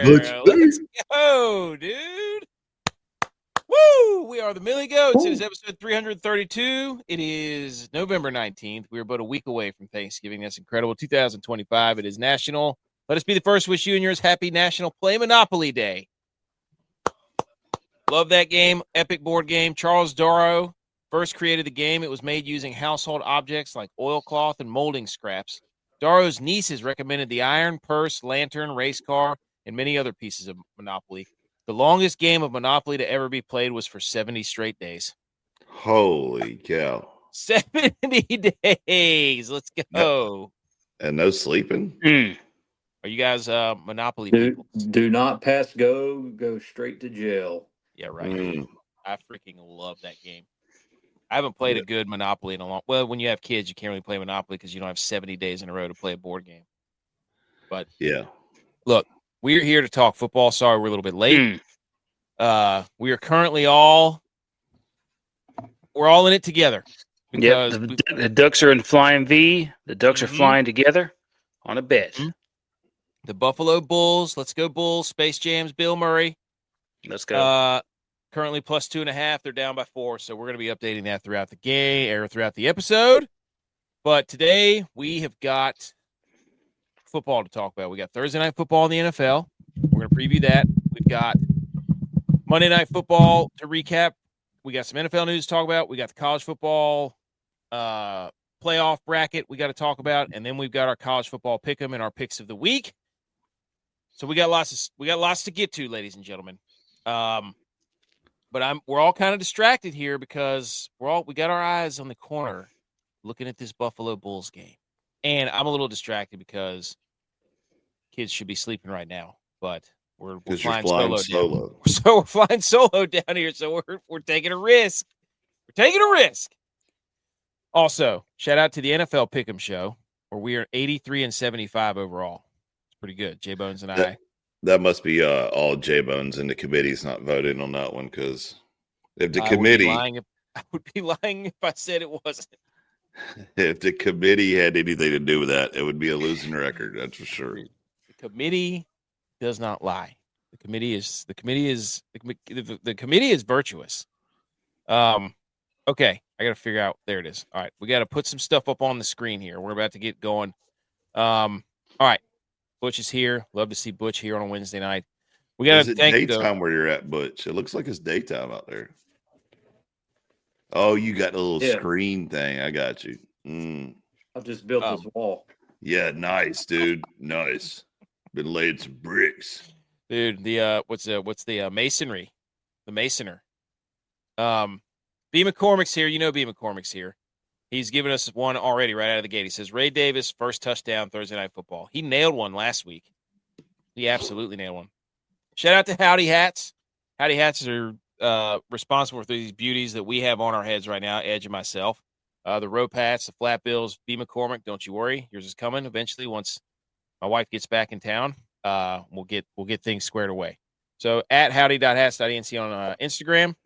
Let's go, dude. Woo! We are the Millie Goats. It is episode 332. It is November 19th. We are about a week away from Thanksgiving. That's incredible. 2025. It is National. Let us be the first to wish you and yours happy National Play Monopoly Day. Love that game. Epic board game. Charles Darrow first created the game. It was made using household objects like oilcloth and molding scraps. Darrow's nieces recommended the iron, purse, lantern, race car, and many other pieces of Monopoly. The longest game of Monopoly to ever be played was for 70 straight days. Holy cow. 70 days. Let's go. And no sleeping? Are you guys Monopoly people? Do not pass go. Go straight to jail. Yeah, right. I freaking love that game. I haven't played a good Monopoly in a long... Well, when you have kids, you can't really play Monopoly because you don't have 70 days in a row to play a board game. But, yeah. Look, we're here to talk football. Sorry, we're a little bit late. We are currently all... We're all in it together. Yep, the Ducks are in flying V. The Ducks are flying together on a bet. The Buffalo Bulls. Let's go Bulls. Space Jam's Bill Murray. Let's go. Currently plus 2.5. They're down by 4, so we're going to be updating that throughout the game or throughout the episode. But today we have got football to talk about. We got Thursday night football in the NFL. We're going to preview that. We've got Monday night football to recap. We got some NFL news to talk about. We got the college football playoff bracket we got to talk about, and then we've got our college football pick'em and our picks of the week. So we got lots to get to, ladies and gentlemen. But we're all kind of distracted here because we got our eyes on the corner looking at this Buffalo Bulls game. And I'm a little distracted because kids should be sleeping right now, but we're flying solo. So we're flying solo down here, so we're taking a risk. We're taking a risk. Also, shout out to the NFL Pick'em show where we are 83-75 overall. It's pretty good. J Bones and I. That must be all J Bones and the committee's not voting on that one because if the committee, I would be lying if I said it wasn't. If the committee had anything to do with that, it would be a losing record. That's for sure. The committee does not lie. The committee is virtuous. Okay, I got to figure out. There it is. All right, we got to put some stuff up on the screen here. We're about to get going. All right. Butch is here. Love to see Butch here on a Wednesday night. We got to daytime where you're at, Butch. It looks like it's daytime out there. Oh, you got a little screen thing. I got you. I just built this wall. Yeah, nice, dude. Nice. Been laid some bricks, dude. The what's the masonry? The masoner. B. McCormick's here. You know B. McCormick's here. He's given us one already right out of the gate. He says, Ray Davis, first touchdown, Thursday Night Football. He nailed one last week. He absolutely nailed one. Shout out to Howdy Hats. Howdy Hats are responsible for these beauties that we have on our heads right now, Edge and myself. The rope hats, the flat bills, B. McCormick, don't you worry. Yours is coming eventually once my wife gets back in town. We'll get things squared away. So at howdy.hats.nc on Instagram.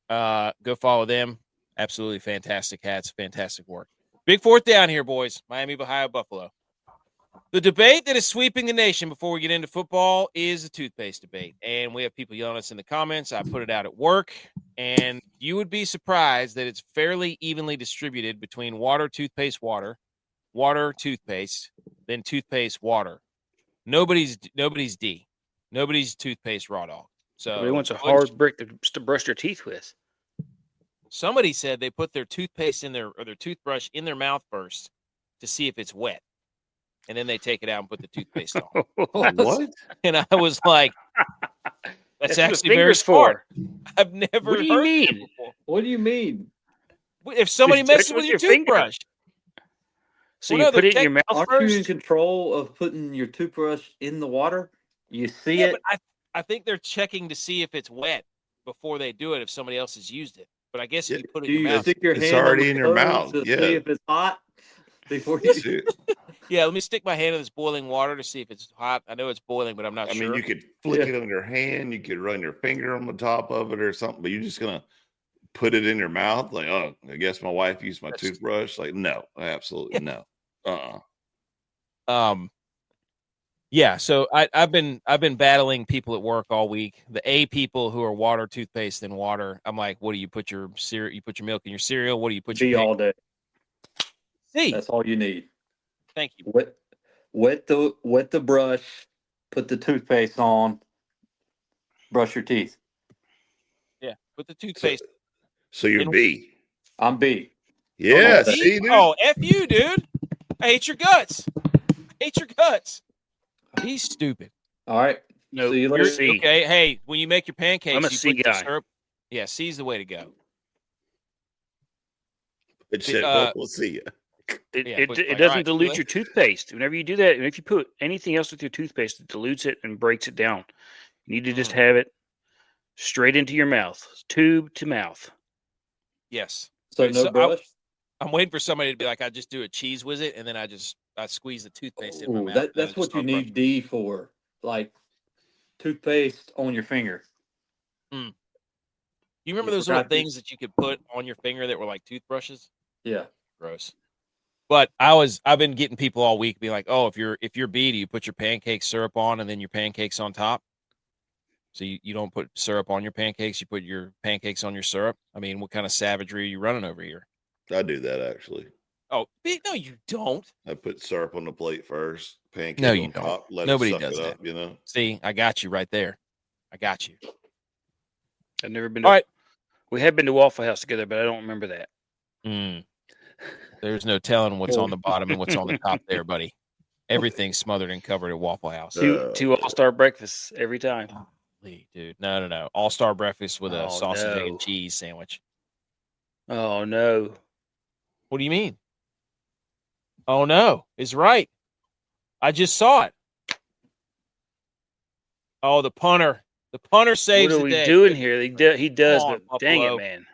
Go follow them. Absolutely fantastic hats, fantastic work. Big fourth down here, boys. Miami, Ohio, Buffalo. The debate that is sweeping the nation before we get into football is the toothpaste debate. And we have people yelling at us in the comments. I put it out at work. And you would be surprised that it's fairly evenly distributed between water, toothpaste, water, toothpaste, then toothpaste, water. Nobody's D. Nobody's toothpaste raw dog. So everybody wants a hard brick to brush their teeth with. Somebody said they put their toothpaste in their toothbrush in their mouth first to see if it's wet. And then they take it out and put the toothpaste on. What? And I was like, that's actually very smart. I've never heard that before. What do you mean? If somebody messes with your toothbrush. So you put it in your mouth first? Aren't you in control of putting your toothbrush in the water? You see it? But I think they're checking to see if it's wet before they do it if somebody else has used it. But I guess if you put it in your mouth. Stick your hand already in your mouth. To see if it's hot before you Yeah, let me stick my hand in this boiling water to see if it's hot. I know it's boiling, but I'm not sure. I mean, you could flick it on your hand. You could run your finger on the top of it or something, but you're just going to put it in your mouth? Like, oh, I guess my wife used my toothbrush. Like, no, absolutely no. Yeah, so I've been battling people at work all week. The A people who are water, toothpaste, and water. I'm like, what do you put your cereal? You put your milk in your cereal. What do you put Be your all day. C? That's all you need. Thank you. Wet the brush. Put the toothpaste on. Brush your teeth. Yeah, put the toothpaste. So you're B. I'm B. Yeah, B? see, dude. Oh, F you, dude. I hate your guts. I hate your guts. He's stupid. All right. No, See you you're later. C. Okay, hey, when you make your pancakes, I'm a you C put your guy. syrup. Yeah, C's the way to go. It said, we'll see you. It doesn't dilute your toothpaste. Whenever you do that, if you put anything else with your toothpaste, it dilutes it and breaks it down. You need to just have it straight into your mouth, tube to mouth. Yes. So no brush? I'm waiting for somebody to be like, I just do a cheese with it, and then I squeeze the toothpaste in my mouth. That's what you need D for. Like toothpaste on your finger. You remember those little things that you could put on your finger that were like toothbrushes? Yeah. Gross. But I've been getting people all week being like, oh, if you're B, do you put your pancake syrup on and then your pancakes on top? So you don't put syrup on your pancakes, you put your pancakes on your syrup. I mean, what kind of savagery are you running over here? I do that actually. Oh, no, you don't. I put syrup on the plate first, pancake No, you on don't. top, let Nobody it suck does it that. up, you know. See, I got you right there. I got you. I've never been. All right. We have been to Waffle House together, but I don't remember that. There's no telling what's on the bottom and what's on the top there, buddy. Everything's smothered and covered at Waffle House. Two all-star breakfasts every time. Dude, no. All-star breakfast with a sausage, egg, no. and cheese sandwich. Oh, no. What do you mean? Oh, no. It's right. I just saw it. Oh, the punter. The punter saves the day. What are we doing here? He does, on, but dang Buffalo. it, man.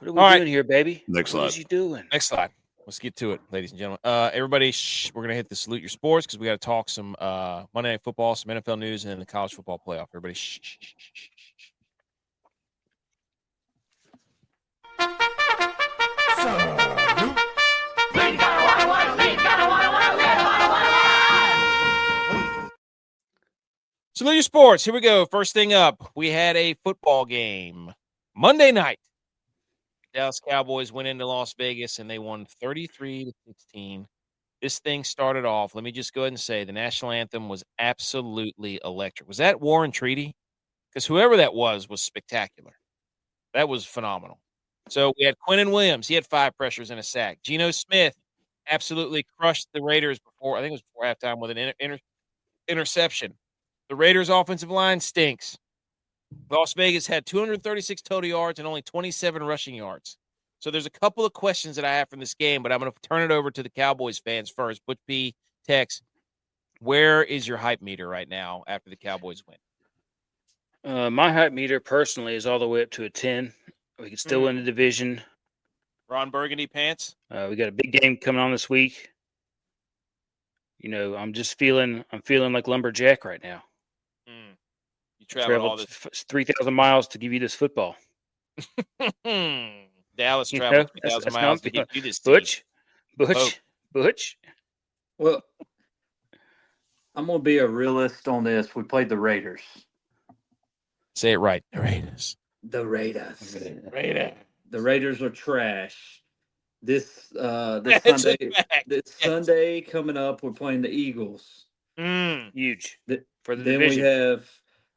What are we doing here, baby? Next slide. What is you doing? Next slide. Let's get to it, ladies and gentlemen. Everybody, we're going to hit the Salute Your Sports because we got to talk some Monday Night Football, some NFL news, and then the college football playoff. Everybody, shh. Salute Your Sports. Here we go. First thing up, we had a football game Monday night. Dallas Cowboys went into Las Vegas and they won 33-16. This thing started off. Let me just go ahead and say the national anthem was absolutely electric. Was that War and Treaty? Because whoever that was spectacular. That was phenomenal. So we had Quinnen Williams. He had 5 pressures and a sack. Geno Smith absolutely crushed the Raiders before halftime with an interception. The Raiders' offensive line stinks. Las Vegas had 236 total yards and only 27 rushing yards. So there's a couple of questions that I have from this game, but I'm going to turn it over to the Cowboys fans first. Butch P, Tex, where is your hype meter right now after the Cowboys win? My hype meter personally is all the way up to a 10. We can still win the division. Ron Burgundy pants? We got a big game coming on this week. You know, I'm feeling like Lumberjack right now. You traveled all this 3,000 miles to give you this football. Dallas traveled 3,000 miles to give you this team. Butch. Well, I'm going to be a realist on this. We played the Raiders. Say it right. The Raiders. The Raiders are trash. This Sunday coming up, we're playing the Eagles. Huge for the then division. We have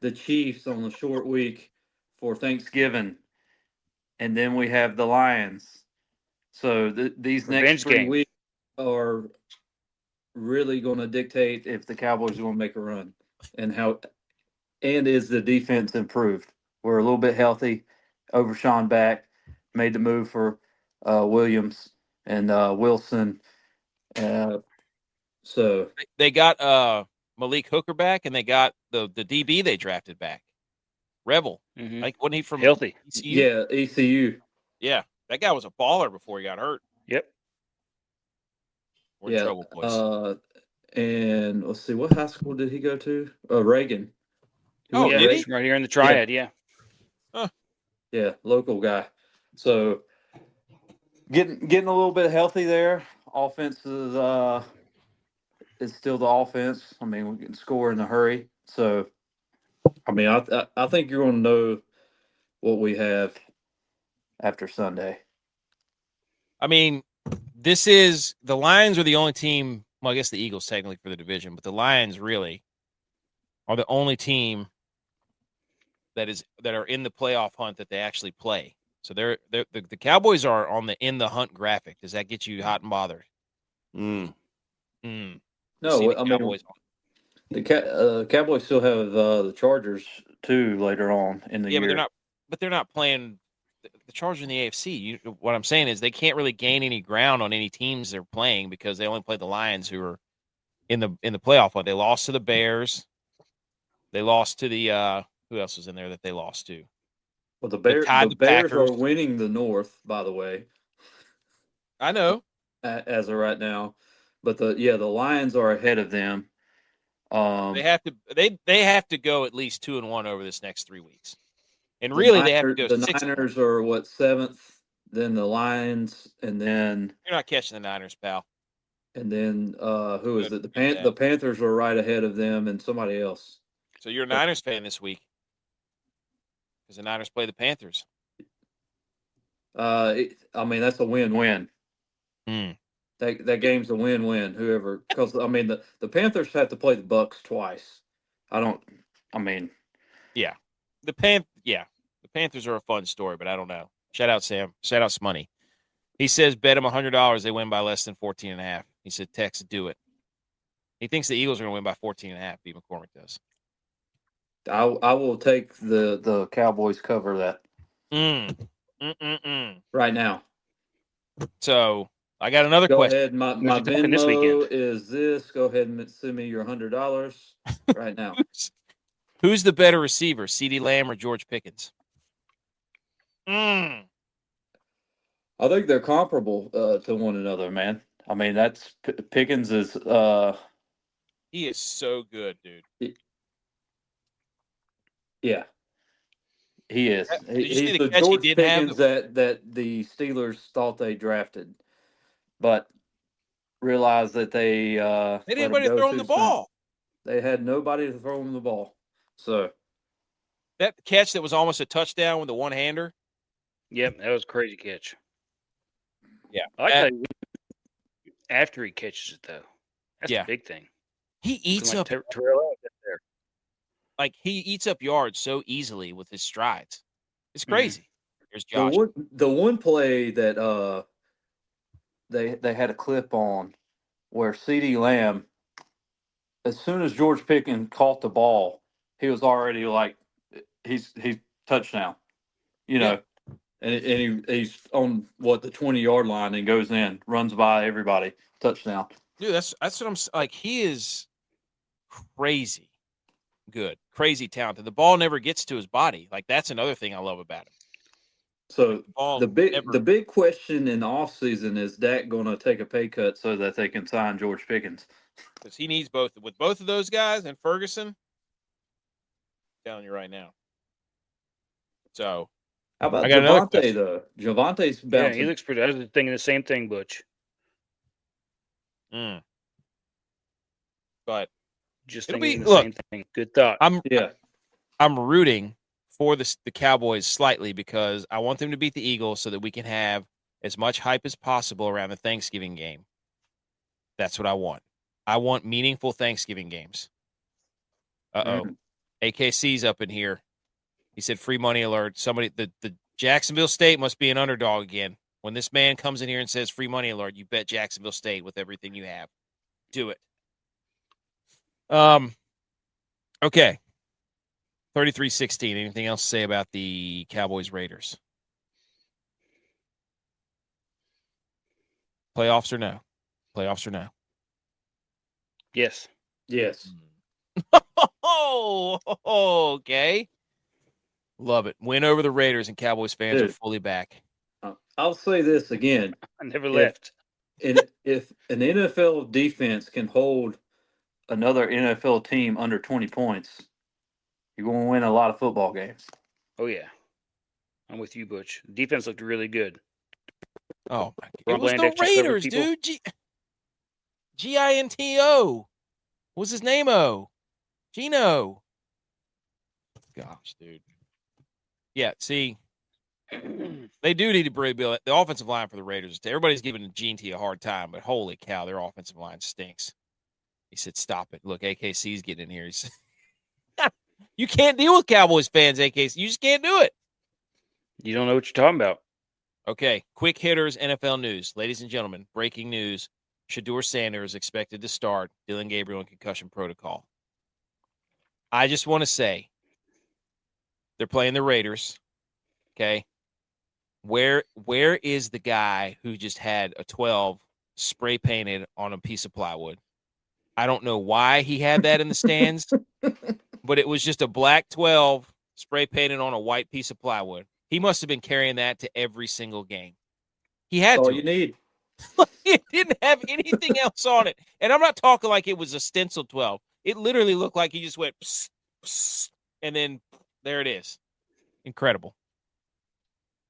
the Chiefs on the short week for Thanksgiving, and then we have the Lions. So these next 3 weeks are really going to dictate if the Cowboys are going to make a run and is the defense improved. We're a little bit healthy. Overshawn back, made the move for Williams and Wilson. So they got Malik Hooker back, and they got the DB they drafted back, Rebel. Like, wasn't he from healthy? ECU? Yeah, ECU. Yeah, that guy was a baller before he got hurt. Yep. We're in trouble, boys. And let's see, what high school did he go to? Reagan. Oh, yeah, did he? Right here in the Triad, yeah. Huh. Yeah, local guy. So getting a little bit healthy there. Offense is it's still the offense. I mean, we can score in a hurry. So, I mean, I think you're going to know what we have after Sunday. I mean, the Lions are the only team. Well, I guess the Eagles technically for the division, but the Lions really are the only team that are in the playoff hunt that they actually play. So the Cowboys are in the hunt graphic. Does that get you hot and bothered? Mm. No, I mean, the Cowboys still have the Chargers too later on in the year. But they're not playing the Chargers in the AFC. What I'm saying is they can't really gain any ground on any teams they're playing because they only play the Lions, who are in the playoff hunt. They lost to the Bears. They lost to the who else was in there that they lost to? Well, the Bears are winning the North, by the way. I know. As of right now, but the Lions are ahead of them. They have to go at least 2-1 over this next 3 weeks, and really they have to go. The Niners are what, 7th, then the Lions, and then you're not catching the Niners, pal. And then who is it? The Panthers are right ahead of them, and somebody else. So you're a Niners fan this week because the Niners play the Panthers. I mean, that's a win-win. That game's a win-win. Whoever, because I mean, the Panthers have to play the Bucks twice. The Panthers are a fun story, but I don't know. Shout out Sam. Shout out Smoney. He says bet them $100 they win by less than 14.5. He said Tex, do it. He thinks the Eagles are going to win by 14.5. B. McCormick does. I will take the Cowboys cover that. Right now. So I got another question. Go ahead. My Venmo is this. Go ahead and send me your $100 right now. Who's the better receiver, CeeDee Lamb or George Pickens? I think they're comparable to one another, man. I mean, that's Pickens is. He is so good, dude. Yeah, he is. He's the George Pickens that the Steelers thought they drafted, but realized that they didn't anybody throw him the ball. They had nobody to throw him the ball. So that catch that was almost a touchdown with the one-hander. Yep, that was a crazy catch. Yeah. I like how after he catches it, though. That's the big thing. He eats up Terrell there. Like, he eats up yards so easily with his strides. It's crazy. There's Josh. The one play that they had a clip on where CeeDee Lamb, as soon as George Pickens caught the ball, he was already like, he's touchdown, know. And he's on the 20-yard line and goes in, runs by everybody, touchdown. Dude, that's what I'm like. He is crazy good, crazy talented. The ball never gets to his body. Like, that's another thing I love about him. So the big question in the offseason is Dak going to take a pay cut so that they can sign George Pickens? Because he needs both. With both of those guys and Ferguson, I'm telling you right now. So. How about Javonte, though? Javonte's bouncing. Yeah, he looks pretty. I was thinking the same thing, Butch. But just thinking the same thing. Good thought. I'm rooting for the Cowboys slightly because I want them to beat the Eagles so that we can have as much hype as possible around the Thanksgiving game. That's what I want. I want meaningful Thanksgiving games. AKC's up in here. He said, free money alert. Somebody, the Jacksonville State must be an underdog again. When this man comes in here and says free money alert, you bet Jacksonville State with everything you have. Do it. Okay. 33-16. Anything else to say about the Cowboys Raiders? Playoffs or no? Playoffs or no? Yes. Yes. Oh, okay. Love it. Win over the Raiders, and Cowboys fans are fully back. I'll say this again. I never left. If an NFL defense can hold another NFL team under 20 points, you're going to win a lot of football games. Oh, yeah. I'm with you, Butch. Defense looked really good. Oh, my God. It was the Raiders, dude. Ginto. What's his name? Gino. Gosh, dude. Yeah, see, they do need to rebuild the offensive line for the Raiders. Everybody's giving Ginty a hard time, but holy cow, their offensive line stinks. He said, stop it. Look, AKC's getting in here. He said, you can't deal with Cowboys fans, AKC. You just can't do it. You don't know what you're talking about. Okay, quick hitters, NFL news. Ladies and gentlemen, breaking news. Shedeur Sanders expected to start. Dylan Gabriel in concussion protocol. I just want to say, they're playing the Raiders. Okay. Where is the guy who just had a 12 spray painted on a piece of plywood? I don't know why he had that in the stands, but it was just a black 12 spray painted on a white piece of plywood. He must have been carrying that to every single game. He had all to. you need. It didn't have anything else on it. And I'm not talking like it was a stencil 12. It literally looked like he just went, psst, psst, and then there it is. Incredible.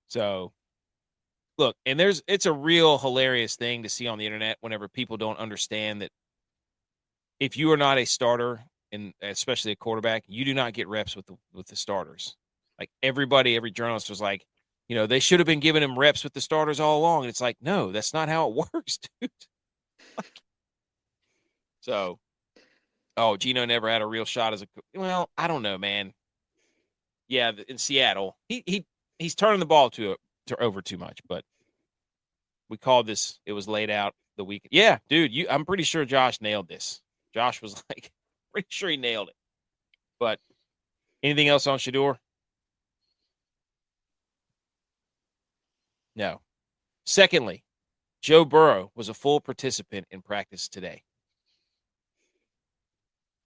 So, look, and it's a real hilarious thing to see on the internet whenever people don't understand that if you are not a starter, and especially a quarterback, you do not get reps with the starters. Like every journalist was like, they should have been giving him reps with the starters all along. And it's like, no, that's not how it works, dude. So, Gino never had a real shot well, I don't know, man. Yeah, in Seattle, he's turning the ball to over too much, but we called this. It was laid out the week. Yeah, dude, I'm pretty sure Josh nailed this. Josh was like, pretty sure he nailed it. But anything else on Shedeur? No. Secondly, Joe Burrow was a full participant in practice today.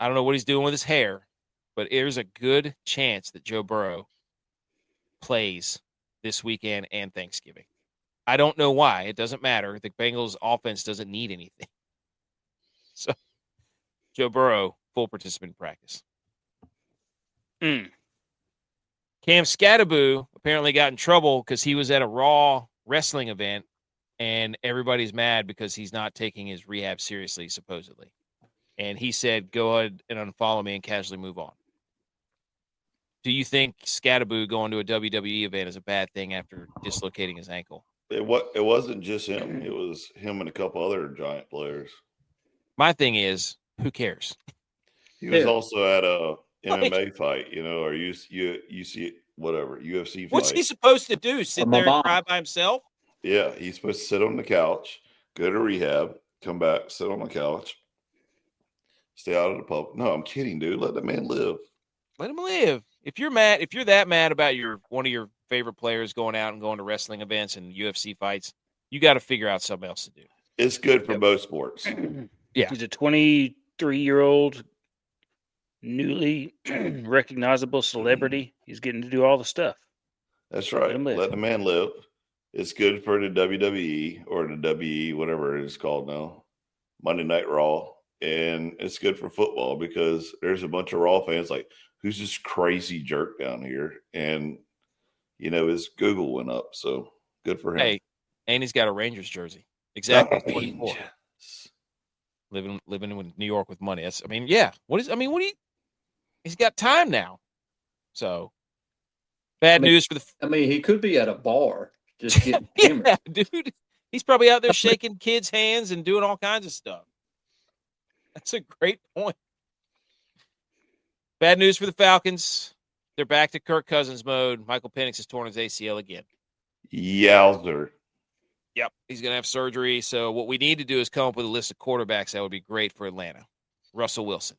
I don't know what he's doing with his hair, but there's a good chance that Joe Burrow plays this weekend and Thanksgiving. I don't know why. It doesn't matter. The Bengals offense doesn't need anything. So, Joe Burrow, full participant in practice. Cam Scattaboo apparently got in trouble because he was at a Raw wrestling event, and everybody's mad because he's not taking his rehab seriously, supposedly. And he said, go ahead and unfollow me and casually move on. Do you think Scattaboo going to a WWE event is a bad thing after dislocating his ankle? It wasn't just him. It was him and a couple other giant players. My thing is, who cares? He was also at a MMA fight, or UFC, whatever, UFC fight. What's he supposed to do? Sit there and cry by himself? Yeah, he's supposed to sit on the couch, go to rehab, come back, sit on the couch, stay out of the public. No, I'm kidding, dude. Let the man live. Let him live. If you're that mad about one of your favorite players going out and going to wrestling events and UFC fights, you got to figure out something else to do. It's good for both sports. Yeah. He's a 23-year-old, newly recognizable celebrity. He's getting to do all the stuff. That's right. Let the man live. It's good for the WWE or the WE, whatever it is called now, Monday Night Raw. And it's good for football because there's a bunch of Raw fans like, who's this crazy jerk down here? And, his Google went up. So good for him. Hey, and he's got a Rangers jersey. Exactly. 24. Yes. Living in New York with money. He's got time now. So bad news for he could be at a bar just getting hammered. Yeah, dude. He's probably out there shaking kids' hands and doing all kinds of stuff. That's a great point. Bad news for the Falcons. They're back to Kirk Cousins mode. Michael Penix has torn his ACL again. Yowzer. Yep, he's going to have surgery. So what we need to do is come up with a list of quarterbacks that would be great for Atlanta. Russell Wilson.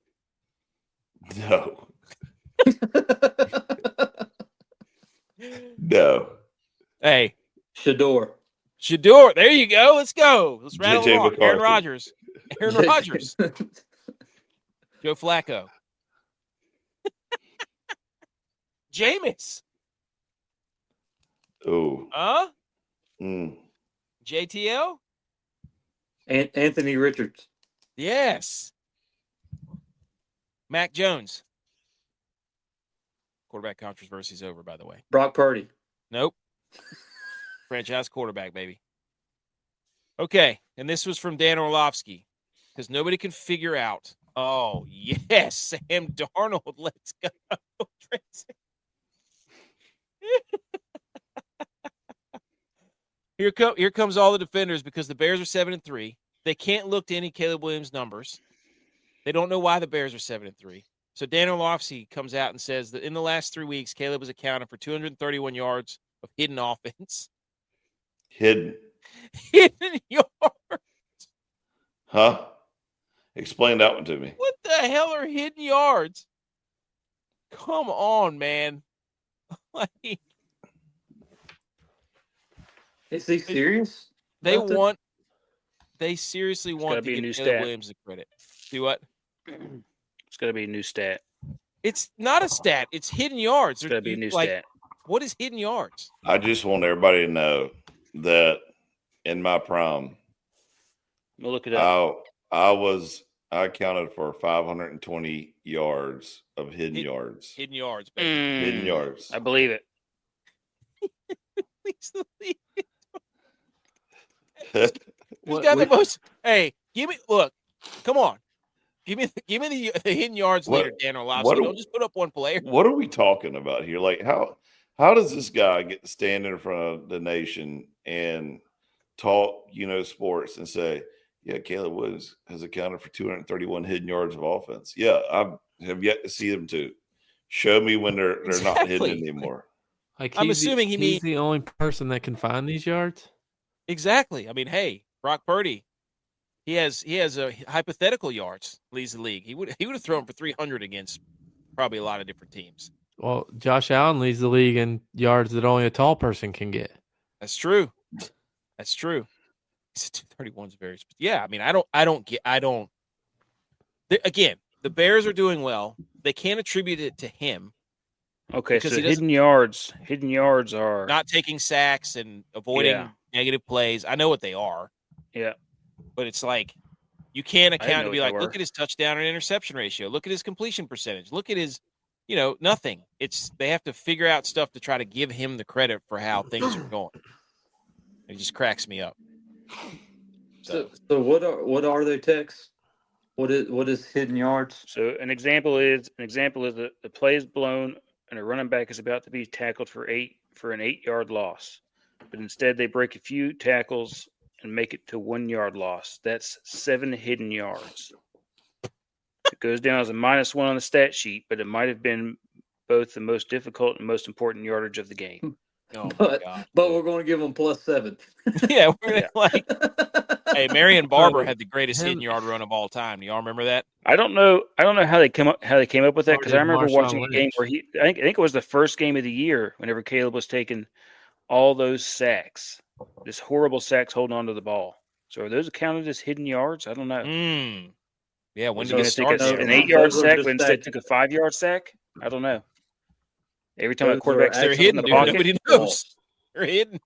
No. No. Hey. Shedeur. There you go. Let's go. Let's rattle JJ along. McCarthy. Aaron Rodgers. Joe Flacco. Jameis. Oh. JTL? Anthony Richards. Yes. Mac Jones. Quarterback controversy is over, by the way. Brock Purdy. Nope. Franchise quarterback, baby. Okay, and this was from Dan Orlovsky. because nobody can figure out. Oh, yes, Sam Darnold. Let's go. Here comes all the defenders because the Bears are 7-3. They can't look to any Caleb Williams numbers. They don't know why the Bears are 7-3. So Dan Orlovsky comes out and says that in the last 3 weeks, Caleb has accounted for 231 yards of hidden offense. Hidden yards. Huh? Explain that one to me. What the hell are hidden yards? Come on, man. Like, is he serious? They seriously want to give Caleb Williams the credit. See what? It's got to be a new stat. It's not a stat. It's hidden yards. It's got to be a new stat. What is hidden yards? I just want everybody to know that in my prime, we'll look it up. I accounted for 520 yards of hidden yards. Hidden yards, baby. Hidden yards. I believe it. He's got the most. Hey, look, come on. Give me the hidden yards leader, Dan Orlovsky. Don't just put up one player. What are we talking about here? Like, how does this guy get to stand in front of the nation and talk, sports and say, yeah, Caleb Williams has accounted for 231 hidden yards of offense? Yeah, I have yet to see them too. Show me when they're not hidden anymore. Like I'm assuming he's the only person that can find these yards. Exactly. I mean, hey, Brock Purdy, he has a hypothetical yards, leads the league. He would have thrown for 300 against probably a lot of different teams. Well, Josh Allen leads the league in yards that only a tall person can get. That's true. That's true. 231 is very. Yeah, I mean, Again, the Bears are doing well. They can't attribute it to him. Okay, so hidden yards are not taking sacks and avoiding negative plays. I know what they are. Yeah. But it's like you can't account to be like, look at his touchdown and interception ratio. Look at his completion percentage. Look at his, nothing. They have to figure out stuff to try to give him the credit for how things are going. It just cracks me up. So what are they, Tex? What is hidden yards? So an example is the play is blown and a running back is about to be tackled for an 8-yard loss, but instead they break a few tackles and make it to 1-yard loss. That's 7 hidden yards. It goes down as a -1 on the stat sheet, but it might have been both the most difficult and most important yardage of the game. Oh but we're going to give them +7. Yeah, we're gonna hey, Marion Barber had the greatest hidden yard run of all time. Do y'all remember that? I don't know how they came up with that, because I remember watching a game where I think it was the first game of the year whenever Caleb was taking all those sacks, this horrible sacks holding on to the ball. So are those counted as hidden yards? I don't know. Yeah, when did you start an 8-yard sack, but instead took a 5-yard sack? I don't know. Every time a quarterback they're hidden, dude. Nobody knows. They're hidden.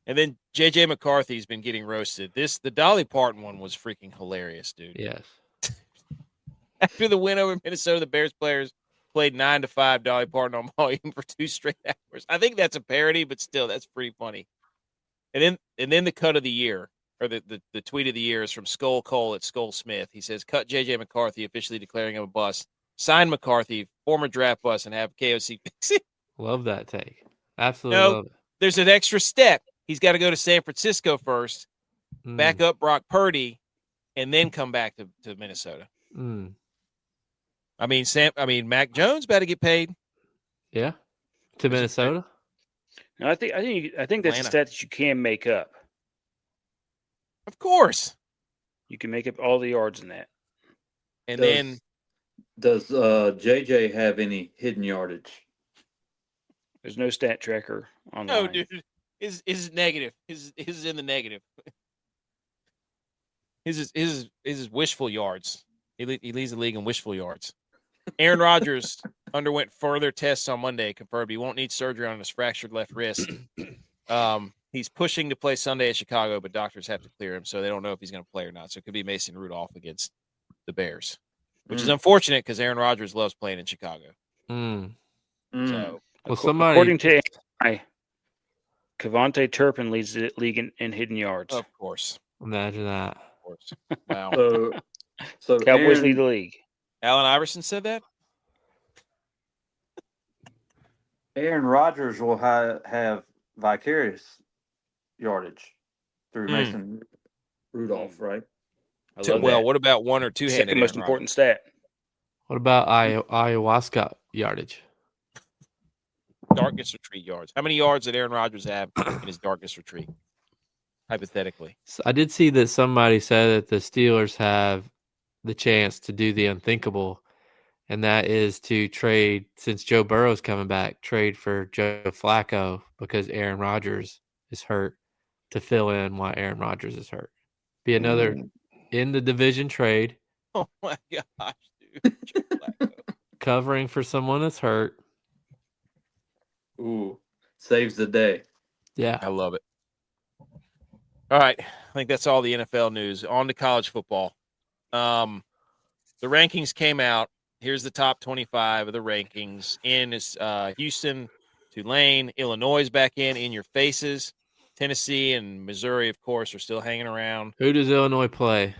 And then J.J. McCarthy's been getting roasted. The Dolly Parton one was freaking hilarious, dude. Yes. After the win over Minnesota, the Bears players played 9-5 Dolly Parton on volume for 2 straight hours. I think that's a parody, but still, that's pretty funny. And then the cut of the year, or the tweet of the year, is from Skull Cole at Skull Smith. He says, "Cut J.J. McCarthy, officially declaring him a bust. Sign McCarthy, former draft bust, and have KOC fix it." Love that take. Absolutely love it. There's an extra step. He's got to go to San Francisco first, back up Brock Purdy, and then come back to Minnesota. I mean, Mac Jones better get paid. Yeah, to Minnesota. No, I think that's a stat that you can make up. Of course, you can make up all the yards in that. And then, does JJ have any hidden yardage? There's no stat tracker online. No, dude. His is negative. His is in the negative. His is wishful yards. He leads the league in wishful yards. Aaron Rodgers underwent further tests on Monday, confirmed he won't need surgery on his fractured left wrist. He's pushing to play Sunday at Chicago, but doctors have to clear him, so they don't know if he's going to play or not. So it could be Mason Rudolph against the Bears, which is unfortunate because Aaron Rodgers loves playing in Chicago. So, according to Kevontae Turpin leads the league in hidden yards. Of course. Imagine that. Of course. Wow. So Cowboys Aaron, lead the league. Allen Iverson said that? Aaron Rodgers will have vicarious yardage through Mason Rudolph, right? I love Well, that. what about one or two-handed Second most Aaron important Rodgers? stat. What about ayahuasca yardage? Darkness retreat yards. How many yards did Aaron Rodgers have in his darkness retreat? Hypothetically. So I did see that somebody said that the Steelers have the chance to do the unthinkable, and that is to trade, since Joe Burrow's coming back, trade for Joe Flacco because Aaron Rodgers is hurt to fill in while Aaron Rodgers is hurt. Be another in the division trade. Oh, my gosh, dude. Joe Flacco. Covering for someone that's hurt. Ooh, saves the day. Yeah. I love it. All right. I think that's all the NFL news. On to college football. The rankings came out. Here's the top 25 of the rankings. In is Houston, Tulane, Illinois is back in your faces. Tennessee and Missouri, of course, are still hanging around. Who does Illinois play?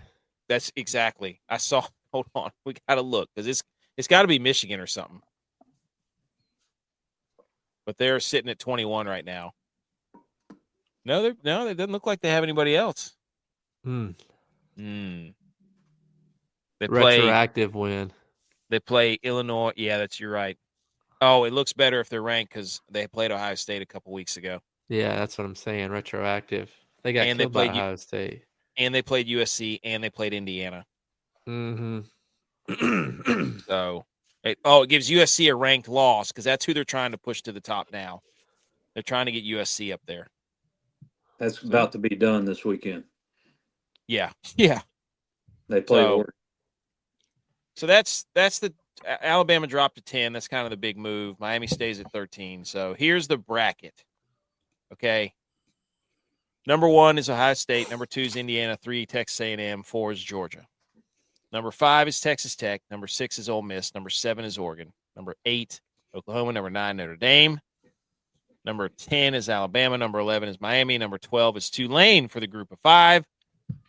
That's exactly. I saw. Hold on. We got to look because it's got to be Michigan or something. But they're sitting at 21 right now. No, it doesn't look like they have anybody else. They Retroactive win. They play Illinois. Yeah, you're right. Oh, it looks better if they're ranked because they played Ohio State a couple weeks ago. Yeah, that's what I'm saying. Retroactive. They got killed by Ohio State. And they played USC and they played Indiana. Mm-hmm. So, it gives USC a ranked loss because that's who they're trying to push to the top now. They're trying to get USC up there. That's about to be done this weekend. Yeah. Yeah. They play Oregon. So that's the Alabama dropped to 10. That's kind of the big move. Miami stays at 13. So here's the bracket. Okay. Number 1 is Ohio State. Number 2 is Indiana. 3, Texas A&M. 4 is Georgia. Number 5 is Texas Tech. Number 6 is Ole Miss. Number 7 is Oregon. Number 8, Oklahoma. Number 9, Notre Dame. Number 10 is Alabama. Number 11 is Miami. Number 12 is Tulane for the group of 5.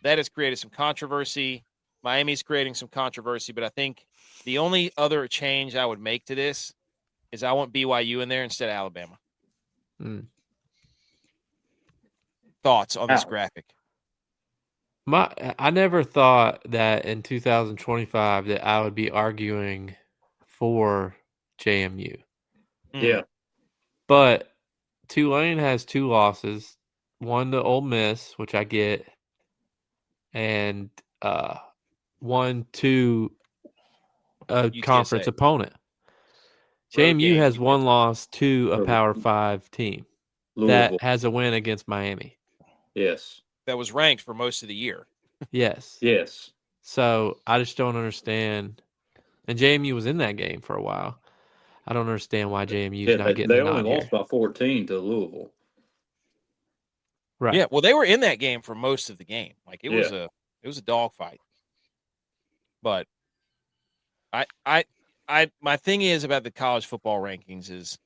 That has created some controversy. Miami's creating some controversy, but I think the only other change I would make to this is I want BYU in there instead of Alabama. Thoughts on this graphic? I never thought that in 2025 that I would be arguing for JMU. Yeah. But Tulane has 2 losses, 1 to Ole Miss, which I get, and 1 to a UTSA. conference opponent. JMU has 1 loss to a Power 5 team that has a win against Miami. Yes. That was ranked for most of the year. Yes. Yes. So I just don't understand. And JMU was in that game for a while. I don't understand why JMU's not getting They the nod only lost here. by 14 to Louisville. Right. Yeah, well, they were in that game for most of the game. Like it was a dogfight. But my thing is about the college football rankings is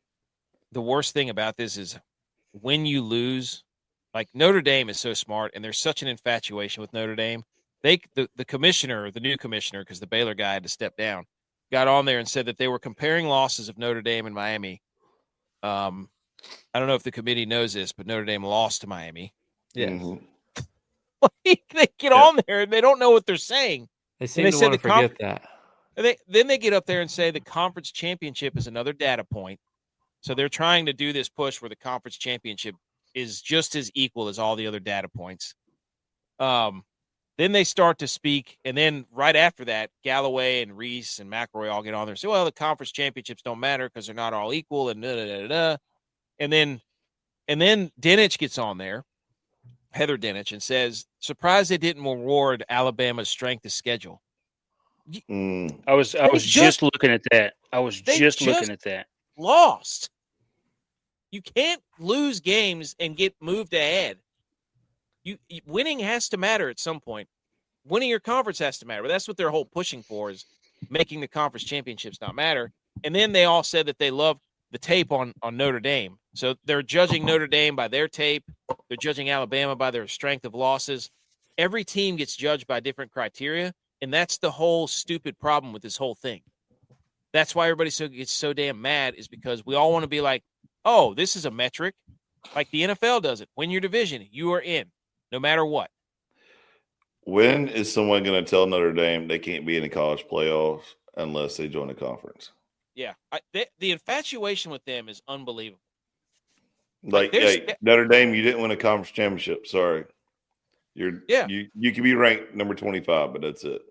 the worst thing about this is when you lose. Like Notre Dame is so smart, and there's such an infatuation with Notre Dame. The commissioner, the new commissioner, because the Baylor guy had to step down, got on there and said that they were comparing losses of Notre Dame and Miami. I don't know if the committee knows this, but Notre Dame lost to Miami. Yes. Mm-hmm. They get on there and they don't know what they're saying. They seem to want to forget that. Then they get up there and say the conference championship is another data point. So they're trying to do this push where the conference championship is just as equal as all the other data points. Then they start to speak, and then right after that, Galloway and Reese and McElroy all get on there and say, well, the conference championships don't matter because they're not all equal, and da-da-da-da-da. And then Dinich gets on there, Heather Dinich, and says, surprised they didn't reward Alabama's strength of schedule. I was just looking at that. Looking at that. Lost. You can't lose games and get moved ahead. Winning has to matter at some point. Winning your conference has to matter. But that's what they're whole pushing for is making the conference championships not matter. And then they all said that they love the tape on Notre Dame. So they're judging Notre Dame by their tape. They're judging Alabama by their strength of losses. every team gets judged by different criteria, and that's the whole stupid problem with this whole thing. That's why everybody gets so damn mad, is because we all want to be like, oh, this is a metric. Like the NFL does it. Win your division, you are in, no matter what. When is someone going to tell Notre Dame they can't be in the college playoffs unless they join the conference? Yeah. The infatuation with them is unbelievable. Like, hey, Notre Dame, you didn't win a conference championship. Sorry. You can be ranked number 25, but that's it.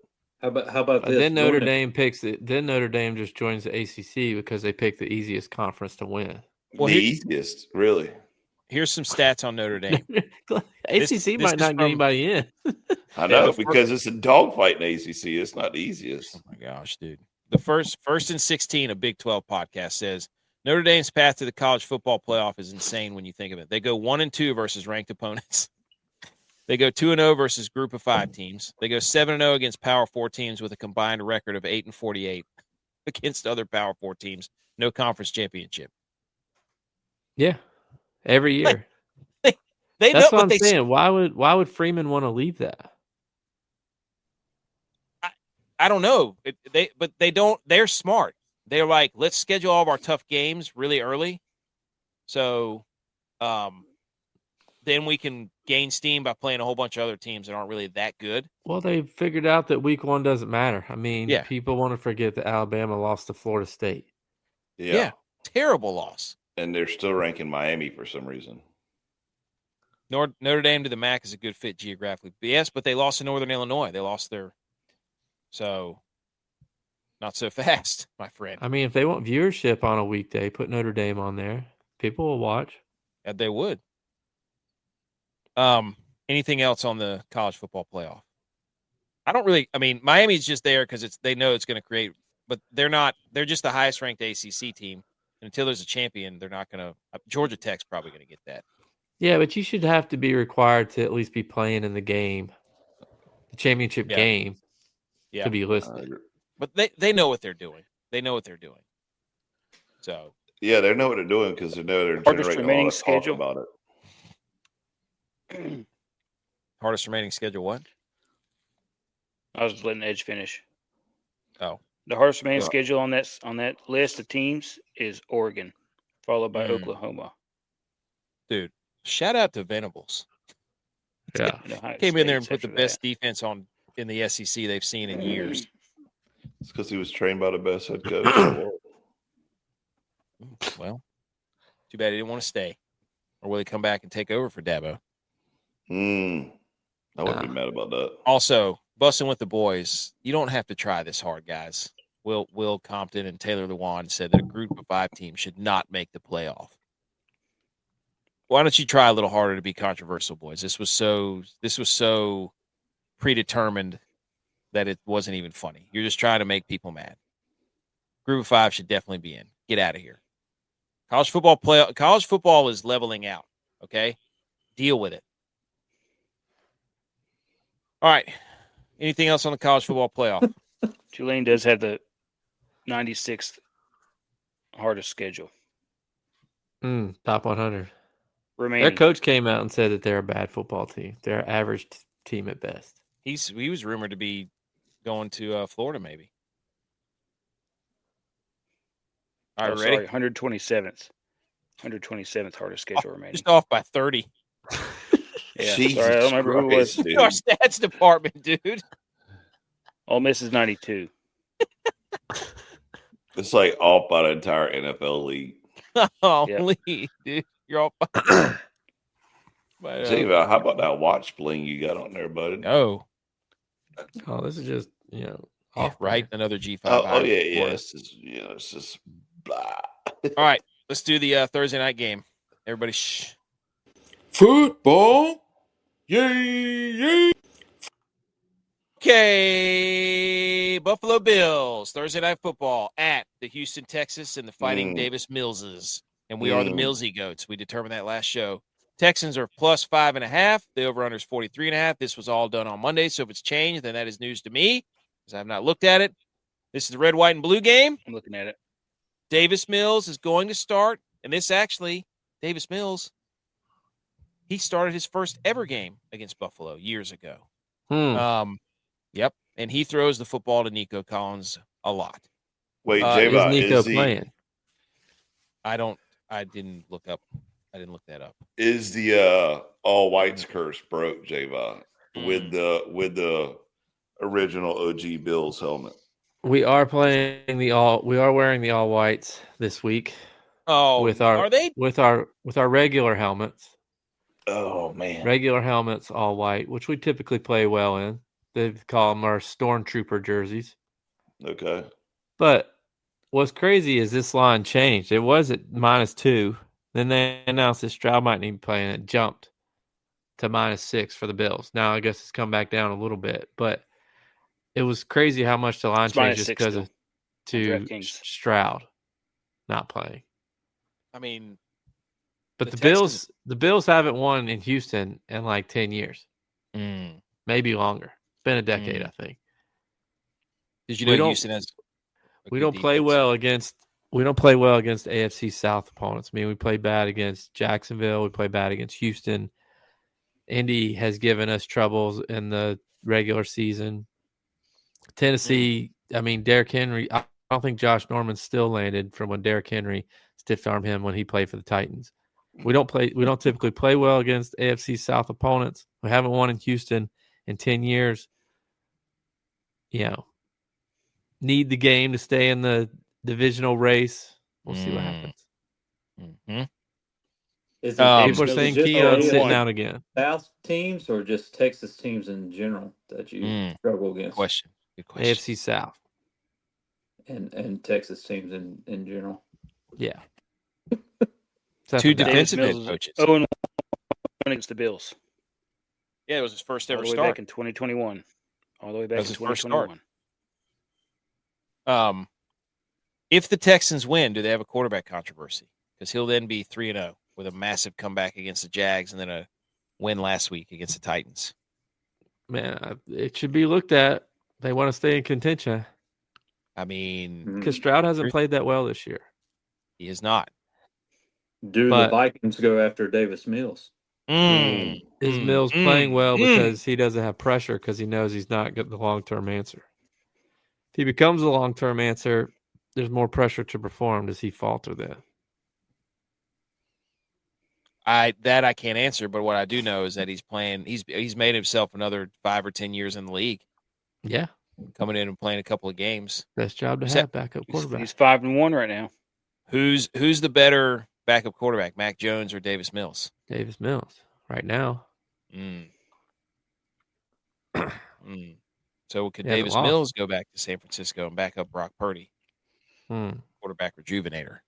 How about this? Then Notre Dame picks it. Then Notre Dame just joins the ACC because they pick the easiest conference to win. Well, the easiest, really. Here's some stats on Notre Dame. ACC might not get anybody in. I know, because it's a dogfight in ACC. It's not the easiest. Oh my gosh, dude! The first and 16, a Big 12 podcast says Notre Dame's path to the college football playoff is insane when you think of it. They go 1-2 versus ranked opponents. They go 2-0 versus group of 5 teams. They go 7-0 against Power 4 teams with a combined record of 8-48 against other Power 4 teams. No conference championship. Yeah, every year. They That's know what I'm saying. Why would Freeman want to leave that? I don't know. But they don't. They're smart. They're like, let's schedule all of our tough games really early, so then we can gain steam by playing a whole bunch of other teams that aren't really that good. Well, they figured out that week 1 doesn't matter. I mean, people want to forget that Alabama lost to Florida State. Yeah, terrible loss. And they're still ranking Miami for some reason. Notre Dame to the MAC is a good fit geographically. Yes, but they lost to Northern Illinois. They lost so not so fast, my friend. I mean, if they want viewership on a weekday, put Notre Dame on there. People will watch. Yeah, they would. Anything else on the college football playoff? Miami's just there because they know it's going to create, but they're not. They're just the highest ranked ACC team. And until there's a champion, they're not going to. Georgia Tech's probably going to get that. Yeah, but you should have to be required to at least be playing in the game, the championship game, to be listed. But they know what they're doing. They know what they're doing. So yeah, they know what they're doing because they know they're generating a lot of talk about it. Hardest remaining schedule. What? I was letting Edge finish. Oh, the hardest remaining schedule on that list of teams is Oregon, followed by Oklahoma. Dude, shout out to Venables. Yeah, came in there and put the best defense on in the SEC they've seen in years. It's because he was trained by the best head coach in the world. Well, too bad he didn't want to stay. Or will he come back and take over for Dabo? I wouldn't be mad about that. Also, busting with the boys, you don't have to try this hard, guys. Will Compton and Taylor Lewan said that a group of 5 teams should not make the playoff. Why don't you try a little harder to be controversial, boys? This was so predetermined that it wasn't even funny. You're just trying to make people mad. Group of 5 should definitely be in. Get out of here. College football is leveling out. Okay? Deal with it. All right. Anything else on the college football playoff? Tulane does have the 96th hardest schedule. Top 100. Remaining. Their coach came out and said that they're a bad football team. They're an average team at best. He was rumored to be going to Florida, maybe. All right, ready? 127th. 127th hardest schedule remaining. Just off by 30. Yeah, Jesus sorry, I don't remember who it was. Christ, Our stats department, dude. Ole Miss is 92. It's like off by the entire NFL league. Dude. You're all fine. But, How about that watch bling you got on there, buddy? No. Oh, this is just, Off right. Another G5. Oh yeah. It's just blah. All right. Let's do the Thursday night game. Everybody shh. Football. Yay. Okay. Buffalo Bills. Thursday night football at the Houston, Texas, and the Fighting Davis Millses. And we are the Millsy Goats. We determined that last show. Texans are plus 5.5. The over-under is 43.5. This was all done on Monday, so if it's changed, then that is news to me because I have not looked at it. This is the red, white, and blue game. I'm looking at it. Davis Mills is going to start, and this actually, Davis Mills, he started his first ever game against Buffalo years ago. Yep. And he throws the football to Nico Collins a lot. Wait, Is J-Bot, Nico playing? I didn't look that up. Is the all whites curse broke, J-Bot, with the original OG Bills helmet? We are wearing the all whites this week. Oh, with are they? With our regular helmets. Oh man. Regular helmets all white, which we typically play well in. They call them our Stormtrooper jerseys. Okay. But what's crazy is this line changed. It was at -2. Then they announced that Stroud might need to play, and it jumped to -6 for the Bills. Now I guess it's come back down a little bit, but it was crazy how much the line changed just because of Stroud not playing. I mean, but the Bills haven't won in Houston in like 10 years, maybe longer. It's been a decade, I think. Did you know Houston has? We don't play well against AFC South opponents. I mean, we play bad against Jacksonville. We play bad against Houston. Indy has given us troubles in the regular season. Tennessee, I mean, Derrick Henry, I don't think Josh Norman still landed from when Derrick Henry stiff-armed him when he played for the Titans. We don't typically play well against AFC South opponents. We haven't won in Houston in 10 years. Need the game to stay in the divisional race. We'll see what happens. People are saying Keon's sitting out again. South teams or just Texas teams in general that you struggle against? Good question. AFC South. And Texas teams in general. Yeah. Two defensive head coaches. Owen against the Bills. Yeah, it was his first ever start. Start. Back in 2021. All the way back in 2021. If the Texans win, do they have a quarterback controversy? Because he'll then be 3-0 with a massive comeback against the Jags and then a win last week against the Titans. Man, it should be looked at. They want to stay in contention. I mean, because Stroud hasn't played that well this year. He is not. Do the Vikings go after Davis Mills? Is Mills playing well because he doesn't have pressure because he knows he's not the long-term answer? If he becomes a long-term answer, there's more pressure to perform. Does he falter then? I can't answer, but what I do know is that he's playing. He's made himself another 5 or 10 years in the league. Yeah, coming in and playing a couple of games. Best job to have backup quarterback. He's 5-1 right now. Who's the better backup quarterback, Mac Jones or Davis Mills? Davis Mills right now. So could Davis Mills go back to San Francisco and back up Brock Purdy? Quarterback rejuvenator.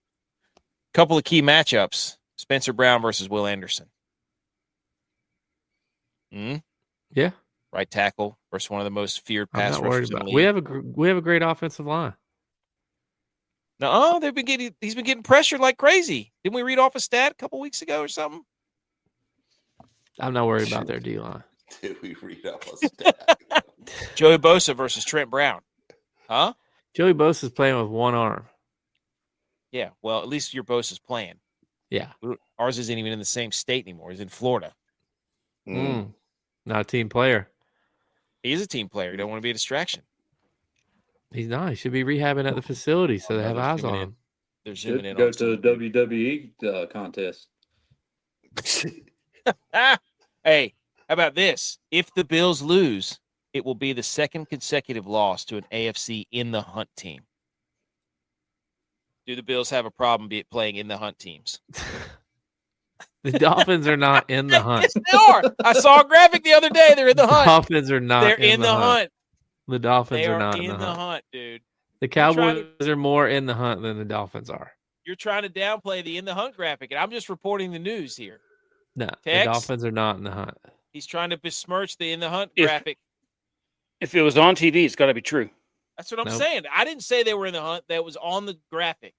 Couple of key matchups: Spencer Brown versus Will Anderson. Yeah. Right tackle versus one of the most feared pass rushers in the league. We have a great offensive line. No, he's been getting pressured like crazy. Didn't we read off a stat a couple weeks ago or something? I'm not worried about their D line. Did we read off a stat? Joey Bosa versus Trent Brown. Huh? Joey Bosa's playing with one arm. Yeah, well, at least your Bosa's playing. Yeah. Ours isn't even in the same state anymore. He's in Florida. Not a team player. He is a team player. He don't want to be a distraction. He's not. He should be rehabbing at the facility so they have eyes on him. They're zooming in. Go to the WWE contest. Hey, how about this? If the Bills lose, it will be the second consecutive loss to an AFC in the hunt team. Do the Bills have a problem playing in the hunt teams? The Dolphins are not in the hunt. Yes, they are. I saw a graphic the other day. They're in the hunt. The Dolphins are not. They're in the hunt. The Dolphins are not in the hunt, dude. The Cowboys are more in the hunt than the Dolphins are. You're trying to downplay the in the hunt graphic, and I'm just reporting the news here. No, the Dolphins are not in the hunt. He's trying to besmirch the in the hunt graphic. If it was on TV, it's got to be true. That's what I'm saying. I didn't say they were in the hunt. That was on the graphic.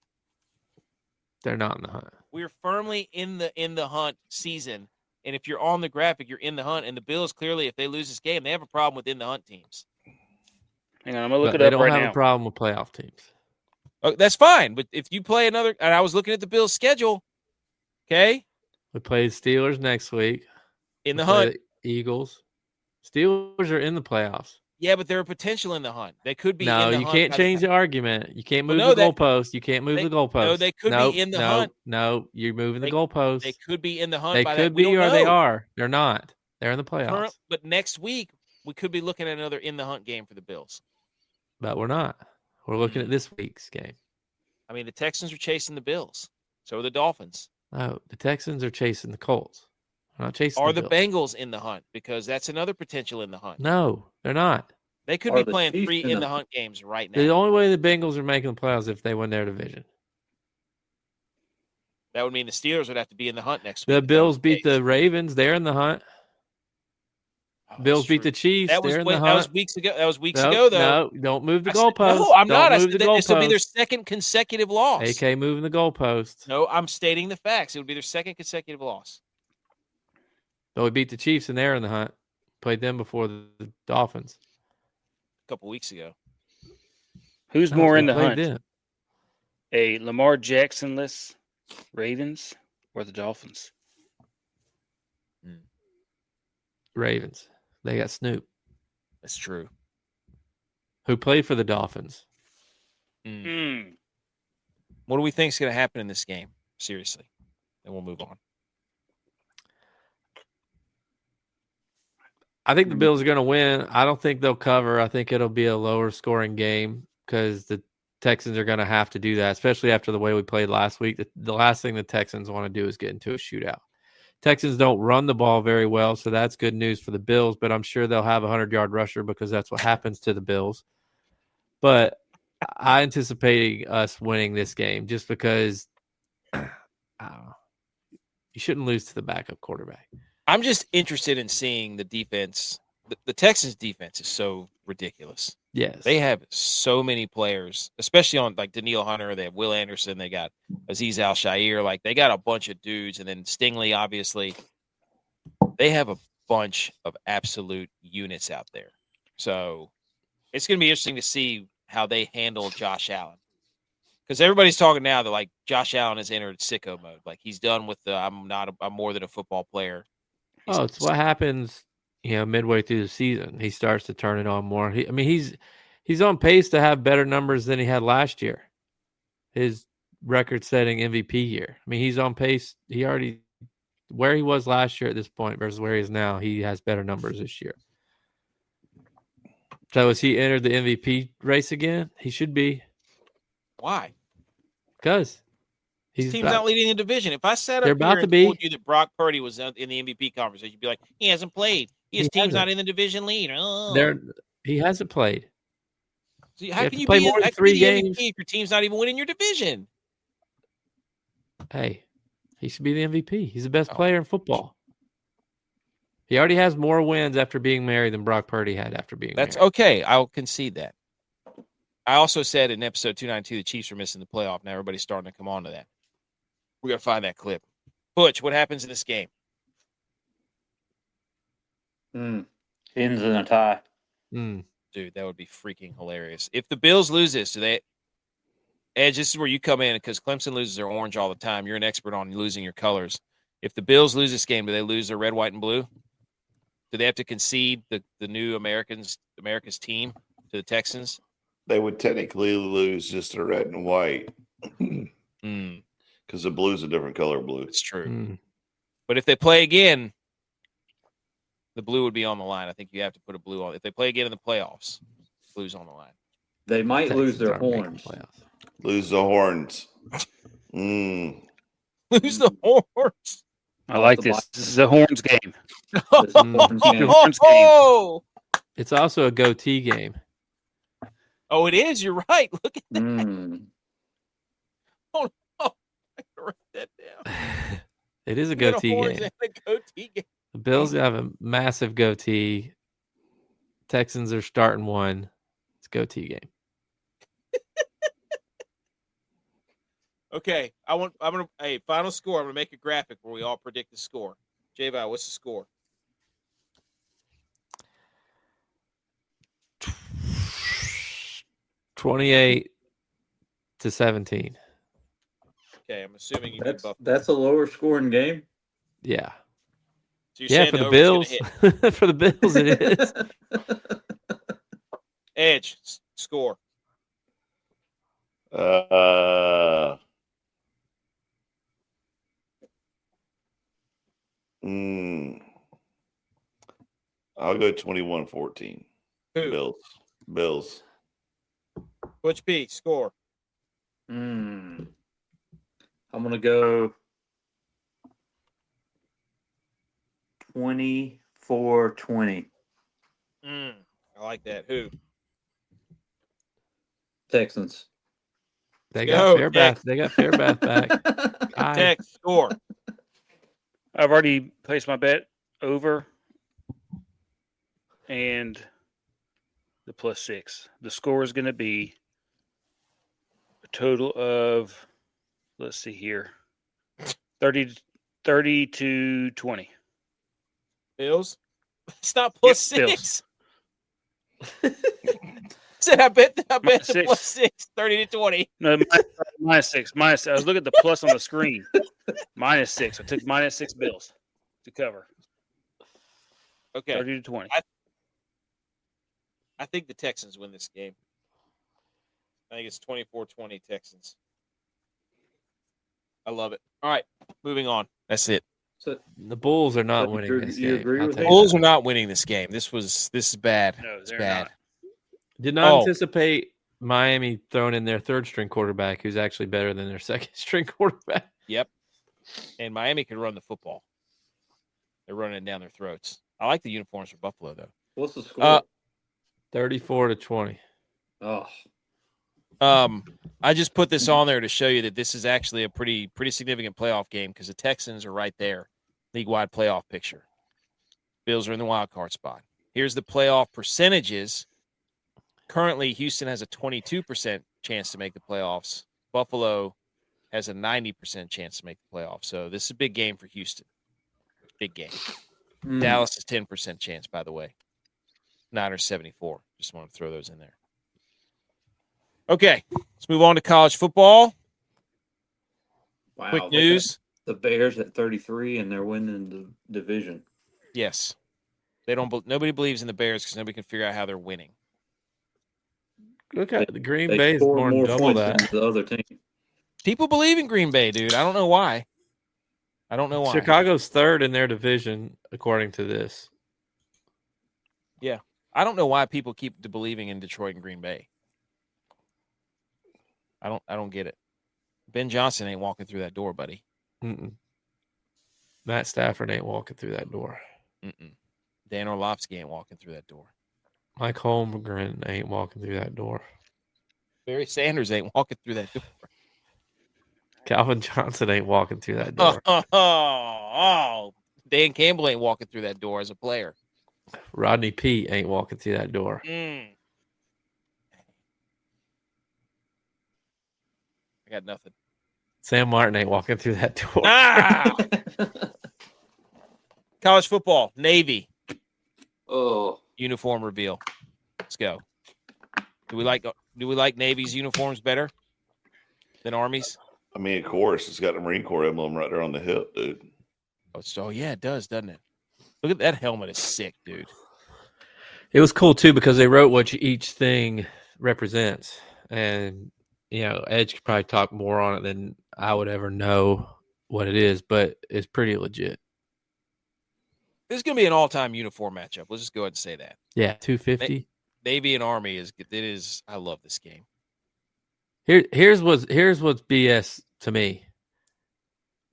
They're not in the hunt. We're firmly in the hunt season, and if you're on the graphic, you're in the hunt. And the Bills clearly, if they lose this game, they have a problem with in the hunt teams. Hang on, I'm gonna look it up right now. They don't have a problem with playoff teams. Oh, that's fine, but if you play another, and I was looking at the Bills' schedule. Okay, we play the Steelers next week. In the hunt, Eagles. Steelers are in the playoffs. Yeah, but they're a potential in the hunt. They could be No, in the you hunt. can't change the argument. You can't move no, the goalpost. You can't move the goalpost. No, they could be in the hunt. No, you're moving the They goalpost. could be in the hunt They by could that. We be don't or know. they are. They're not. They're in the playoffs. But next week, we could be looking at another in the hunt game for the Bills. But we're not. We're looking at this week's game. I mean, the Texans are chasing the Bills. So are the Dolphins. No, the Texans are chasing the Colts. They're not chasing Are the the Bills. Bengals in the hunt? Because that's another potential in the hunt. No, they're not. They could Are be the playing Chiefs 3 in in the the hunt games right now. The only way the Bengals are making the playoffs is if they win their division. That would mean the Steelers would have to be in the hunt next The week. Bills beat the Ravens. They're in the hunt. Bills beat the Chiefs. They're in the hunt. That was weeks ago. That was weeks ago, though. No, don't move the goalpost. No, I'm not. Don't move the This will be their goalpost. second consecutive loss. AK moving the goalpost. No, I'm stating the facts. It would be their second consecutive loss. So we beat the Chiefs and they're in the hunt. Played them before the Dolphins. A couple weeks ago. Who's more we in the played hunt? them. A Lamar Jackson-less Ravens or the Dolphins? Ravens. They got Snoop, That's true. who played for the Dolphins. What do we think is going to happen in this game? Seriously. Then we'll move on. I think the Bills are going to win. I don't think they'll cover. I think it'll be a lower scoring game because the Texans are going to have to do that, especially after the way we played last week. The last thing the Texans want to do is get into a shootout. Texans don't run the ball very well, so that's good news for the Bills, but I'm sure they'll have a 100-yard rusher because that's what happens to the Bills. But I anticipate us winning this game just because I don't know. You shouldn't lose to the backup quarterback. I'm just interested in seeing the defense. The Texans' defense is so ridiculous. Yes. They have so many players, especially on like Daniil Hunter. They have Will Anderson. They got Azeez Al-Shaair. Like they got a bunch of dudes. And then Stingley, obviously. They have a bunch of absolute units out there. So it's going to be interesting to see how they handle Josh Allen. Because everybody's talking now that like Josh Allen has entered sicko mode. Like he's done with the I'm more than a football player. It's what happens, midway through the season. He starts to turn it on more. He's on pace to have better numbers than he had last year. His record-setting MVP year. I mean, he's on pace. He already where he was last year at this point versus where he is now. He has better numbers this year. So has he entered the MVP race again? He should be. Why? Because his team's not leading the division. If I sat They're up about here to and be. told you that Brock Purdy was in the MVP conversation, you'd be like, he hasn't played. His team's not in the division lead. Oh. He hasn't played. So how can you play be more in, than how can 3 you be the games? MVP if your team's not even winning your division? Hey, he should be the MVP. He's the best player in football. He already has more wins after being married than Brock Purdy had after being married. That's okay. I'll concede that. I also said in episode 292 the Chiefs are missing the playoff. Now everybody's starting to come on to that. We're going to find that clip. Butch, what happens in this game? Ends in a tie. Dude, that would be freaking hilarious. If the Bills lose this, do they – Edge, this is where you come in because Clemson loses their orange all the time. You're an expert on losing your colors. If the Bills lose this game, do they lose their red, white, and blue? Do they have to concede the new America's team to the Texans? They would technically lose just the red and white because the blue's a different color blue. It's true. But if they play again, the blue would be on the line. I think you have to put a blue on. If they play again in the playoffs, blue's on the line. They might lose their horns. Lose the horns. Lose the horns. I like this. This is a horns game. Horns game. It's also a goatee game. Oh, it is. You're right. Look at that. Oh, no. I can write that down. It is a goatee game. The Bills have a massive goatee. Texans are starting one. It's a goatee game. Okay. Final score. I'm gonna make a graphic where we all predict the score. J-Vi, what's the score? 28-17. Okay, I'm assuming you That's a lower scoring game. Yeah. So you're Yeah, saying for the over's gonna Bills. hit. For the Bills, it is. Edge, score. I'll go 21-14. Who? Bills. Butch P, score. I'm going to go 24-20. I like that. Who? Texans. They Go, got Fairbath. Tex. They got Fairbath back. Hi. Tex, score. I've already placed my bet over and the +6. The score is going to be a total of, let's see here, 30-20. Bills. It's not +6. Bills. Said I bet the -6. +6, 30-20. No, -6. I was looking at the plus on the screen. -6. I took -6 Bills to cover. Okay. 30-20. I think the Texans win this game. I think it's 24-20 Texans. I love it. All right, moving on. That's it. So, The Bulls are not So winning this you game. agree I'll with tell me? you Bulls that. are not winning this game. This is bad. No, It's they're bad. not. Did not Oh. anticipate Miami throwing in their third-string quarterback, who's actually better than their second-string quarterback. Yep. And Miami can run the football. They're running it down their throats. I like the uniforms for Buffalo, though. what's the score? 34-20. Oh, I just put this on there to show you that this is actually a pretty significant playoff game because the Texans are right there, league-wide playoff picture. Bills are in the wild card spot. Here's the playoff percentages. Currently, Houston has a 22% chance to make the playoffs. Buffalo has a 90% chance to make the playoffs. So this is a big game for Houston. Big game. Dallas is 10% chance, by the way. Niners 74. Just want to throw those in there. Okay, let's move on to college football. wow. Quick They got news. The Bears at 33, and they're winning the division. Yes. Nobody believes in the Bears because nobody can figure out how they're winning. Look at the Green They Bay is scored more than more double points that. than the other team. People believe in Green Bay, dude. I don't know why. I don't know why. Chicago's third in their division, according to this. Yeah. I don't know why people keep believing in Detroit and Green Bay. I don't get it. Ben Johnson ain't walking through that door, buddy. Mm-mm. Matt Stafford ain't walking through that door. Mm-mm. Dan Orlovsky ain't walking through that door. Mike Holmgren ain't walking through that door. Barry Sanders ain't walking through that door. Calvin Johnson ain't walking through that door. Dan Campbell ain't walking through that door as a player. Rodney Peete ain't walking through that door. I got nothing. Sam Martin ain't walking through that door. College football, Navy. Oh, Uniform reveal. Let's go. Do we like Navy's uniforms better than Army's? I mean, of course, it's got the Marine Corps emblem right there on the hip, dude. Oh yeah, it does, doesn't it? Look at that helmet. It's sick, dude. It was cool too because they wrote what each thing represents, and Edge could probably talk more on it than I would ever know what it is, but it's pretty legit. This is gonna be an all-time uniform matchup. Let's just go ahead and say that. Yeah, 250. Navy and Army is. I love this game. Here's what's BS to me.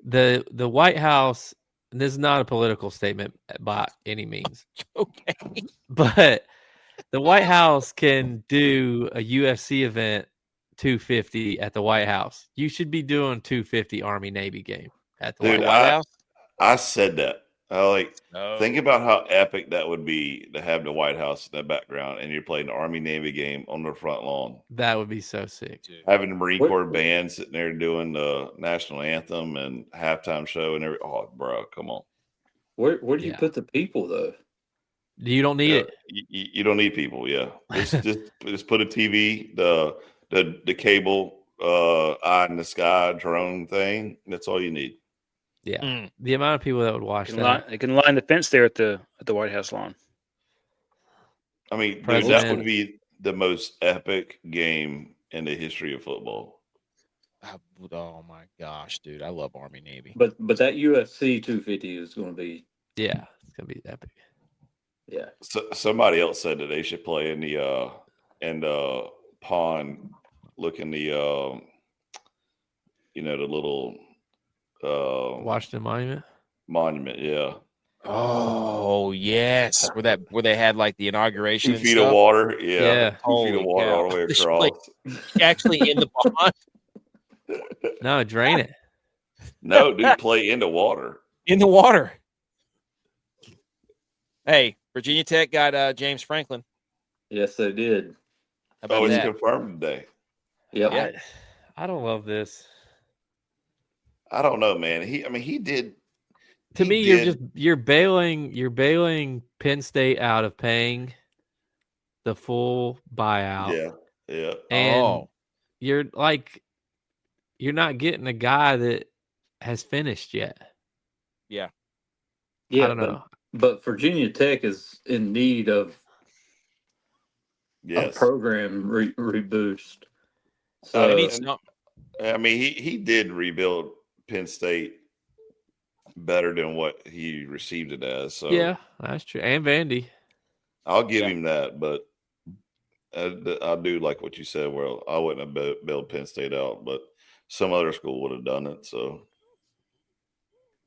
The White House. And this is not a political statement by any means. Okay. But the White House can do a UFC event 250 at the White House. You should be doing 250 Army Navy game at the Dude, White House. I said that. Think about how epic that would be to have the White House in the background and you're playing the Army Navy game on the front lawn. That would be so sick. Dude. Having the Marine Corps band sitting there doing the national anthem and halftime show and everything. Oh, bro, come on. Where do you put the people though? You don't need it. You don't need people. Yeah, just put a TV, the cable, eye in the sky drone thing. That's all you need. Yeah, the amount of people that would watch that. They can line the fence there at the White House lawn. I mean, dude, President. that would be the most epic game in the history of football. Oh my gosh, dude! I love Army Navy. But that UFC 250 is going to be. Yeah, it's gonna be epic. Yeah. So, somebody else said that they should play in the pond, looking the the little Washington Monument. monument. Yeah. Oh yes, where they had like the inauguration. 2 feet of water. Yeah. 2 feet Holy of water cow. all the way They should across. Actually, in the pond. No, drain it. No, dude, play in the water. In the water. Hey, Virginia Tech got James Franklin. Yes, they did. How about It's that? confirmed today. Yep. Yeah. I don't love this. I don't know, man. He did. To he me, did- you're bailing Penn State out of paying the full buyout. Yeah. Yeah. And you're not getting a guy that has finished yet. Yeah. I don't know. But Virginia Tech is in need of a Yes. program reboost. So So he did rebuild Penn State better than what he received it as. So Yeah, that's true. And Vandy. I'll give him that, but I do like what you said. Well, I wouldn't have bailed Penn State out, but some other school would have done it. So,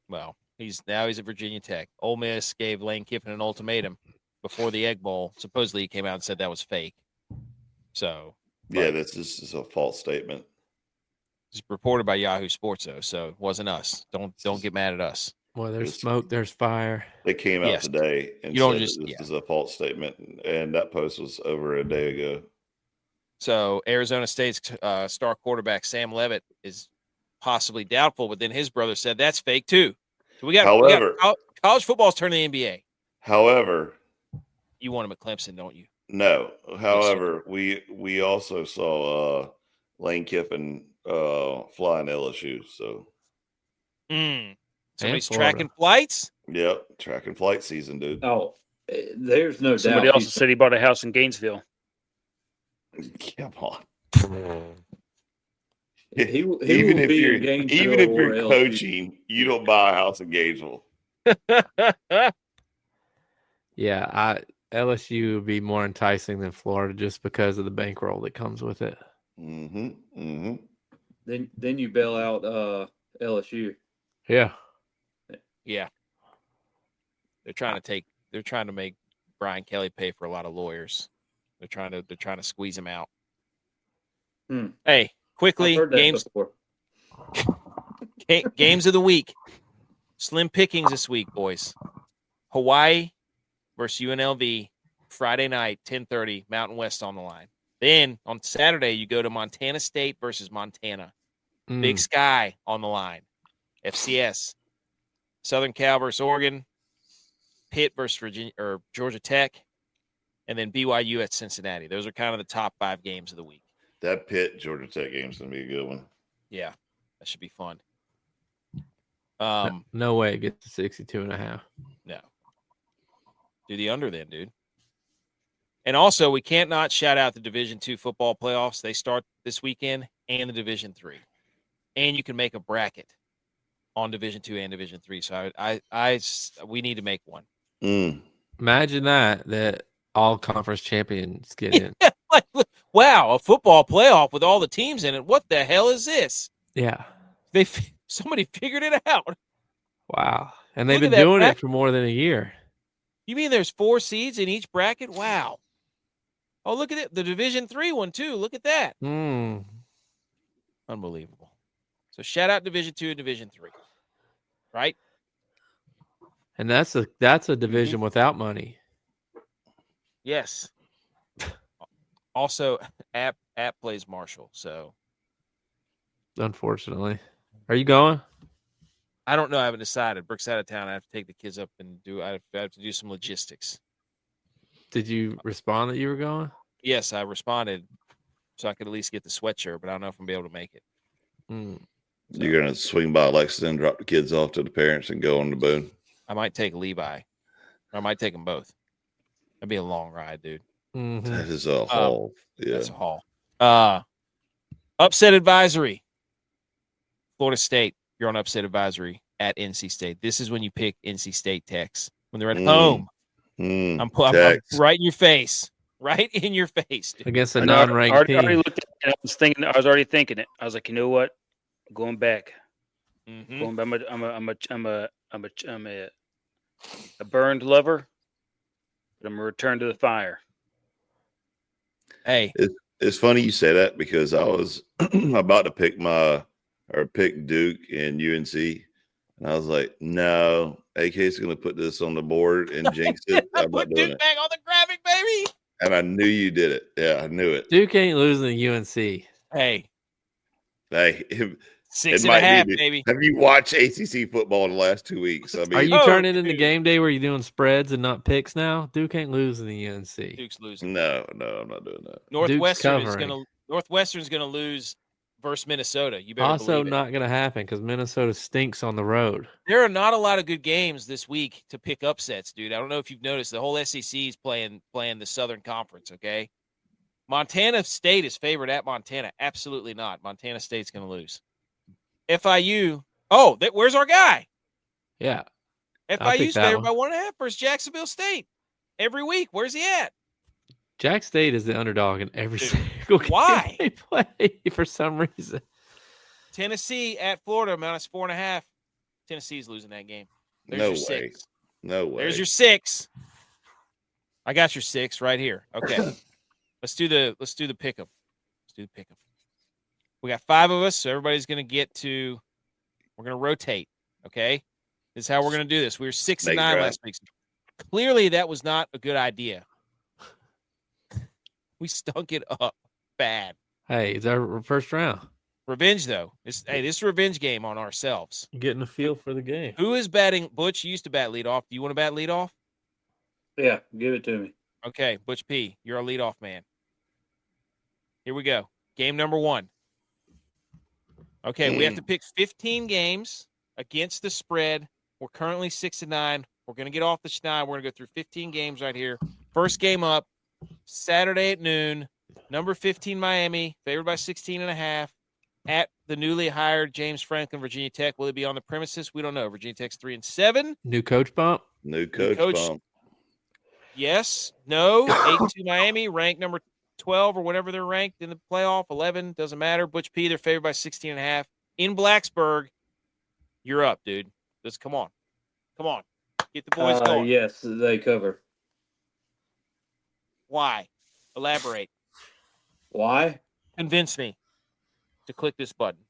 well, he's at Virginia Tech. Ole Miss gave Lane Kiffin an ultimatum before the Egg Bowl. Supposedly, he came out and said that was fake. So, yeah, this is a false statement. It's reported by Yahoo Sports, though, so it wasn't us. Don't get mad at us. Well, there's smoke, there's fire. They came out Yes. today and You don't said just- this is a false statement, and that post was over a day ago. So Arizona State's star quarterback Sam Levitt is possibly doubtful, but then his brother said that's fake too. So we got college football's turning the NBA. However, You want him at Clemson, don't you? no. However, we also saw Lane Kiffin fly in LSU. So, Somebody's Florida. tracking flights. yep, track and flight season, dude. Oh, there's no Somebody doubt. also said he bought a house in Gainesville. Come on. He will even if be you're in Gainesville even if or you're LSU. coaching, you don't buy a house in Gainesville. Yeah, LSU would be more enticing than Florida just because of the bankroll that comes with it. Mm-hmm. Mm-hmm. Then you bail out LSU. Yeah. Yeah. They're trying to make Brian Kelly pay for a lot of lawyers. They're trying to squeeze him out. Hey, quickly, I've heard that games before. games of the week. Slim pickings this week, boys. Hawaii versus UNLV, Friday night, 10:30, Mountain West on the line. Then on Saturday, you go to Montana State versus Montana. Big Sky on the line. FCS. Southern Cal versus Oregon. Pitt versus Virginia or Georgia Tech. And then BYU at Cincinnati. Those are kind of the top 5 games of the week. That Pitt Georgia Tech game's gonna be a good one. Yeah, that should be fun. No way it gets to 62.5. No. Do the under then, dude. And also, we can't not shout out the Division II football playoffs. They start this weekend, and the Division III. And you can make a bracket on Division II and Division III. So we need to make one. Imagine that all conference champions get in. Like, wow, a football playoff with all the teams in it. What the hell is this? Yeah. Somebody figured it out. Wow. And they've Look at been that doing it bracket. for more than a year. You mean there's 4 seeds in each bracket? Wow. Oh, look at it. The Division III one, too. Look at that. Unbelievable. So shout out Division II and Division III. Right? And that's a division without money. Yes. Also, App plays Marshall, so Unfortunately. Are you going? I don't know. I haven't decided. Brooke's out of town. I have to take the kids up and I have to do some logistics. Did you respond that you were going? Yes, I responded so I could at least get the sweatshirt, but I don't know if I'm going to be able to make it. So, you're gonna swing by Lexington, drop the kids off to the parents, and go on the Boone. I might take Levi. I might take them both. That'd be a long ride, dude. Mhm. That is a haul. Yeah, That's a haul. Upset advisory. Florida State, you're on upset advisory at NC State. This is when you pick NC State Tex. When they're at home. I'm right in your face. Right in your face. Dude. Against a non-ranked team. I was already thinking it. I was like, you know what? I'm going back. Mm-hmm. Going back. I'm a burned lover, but I'm gonna return to the fire. Hey, it's funny you say that because I was about to pick Duke and UNC, and I was like, no, AK's going to put this on the board and jinx it. I'm not doing Duke it. back on the graphic, baby. And I knew you did it. Yeah, I knew it. Duke ain't losing to UNC. Hey, 6.5, baby. Have you watched ACC football in the last 2 weeks? I mean, Are you turning into game day where you're doing spreads and not picks now? Duke ain't losing to UNC. Duke's losing. No, I'm not doing that. Northwestern's gonna lose versus Minnesota. You better also believe it. not going to happen because Minnesota stinks on the road. There are not a lot of good games this week to pick upsets, dude. I don't know if you've noticed the whole SEC is playing the Southern Conference. Okay, Montana State is favored at Montana. Absolutely not. Montana State's going to lose. FIU. Oh, where's our guy? Yeah, FIU's favored by 1.5 versus Jacksonville State every week. Where's he at? Jack State is the underdog in every single game why? they play for some reason. Tennessee at Florida -4.5. Tennessee's losing that game. There's No your way. 6. No way. There's your 6. I got your 6 right here. Okay. Let's do the pick 'em. Let's do the pick 'em. We got 5 of us, so everybody's going to we're going to rotate. Okay. This is how we're going to do this. We were 6-9 last week. Clearly that was not a good idea. We stunk it up bad. Hey, it's our first round. Revenge, though. This is a revenge game on ourselves. Getting a feel for the game. Who is batting? Butch, you used to bat leadoff. Do you want to bat leadoff? Yeah, give it to me. Okay, Butch P, you're a leadoff man. Here we go. Game number 1. Okay, we have to pick 15 games against the spread. We're currently 6-9. We're going to get off the schneid. We're going to go through 15 games right here. First game up, Saturday at noon. Number 15, Miami, favored by 16.5 at the newly hired James Franklin, Virginia Tech. Will it be on the premises? We don't know. Virginia Tech's 3-7. New coach bump? New coach bump. Yes. No. 8-2 Miami, ranked number 12 or whatever they're ranked in the playoff. 11, doesn't matter. Butch P, they're favored by 16.5. In Blacksburg, you're up, dude. Let's come on. Come on. Get the boys going. Yes, they cover. Why? Elaborate. Why? Convince me to click this button.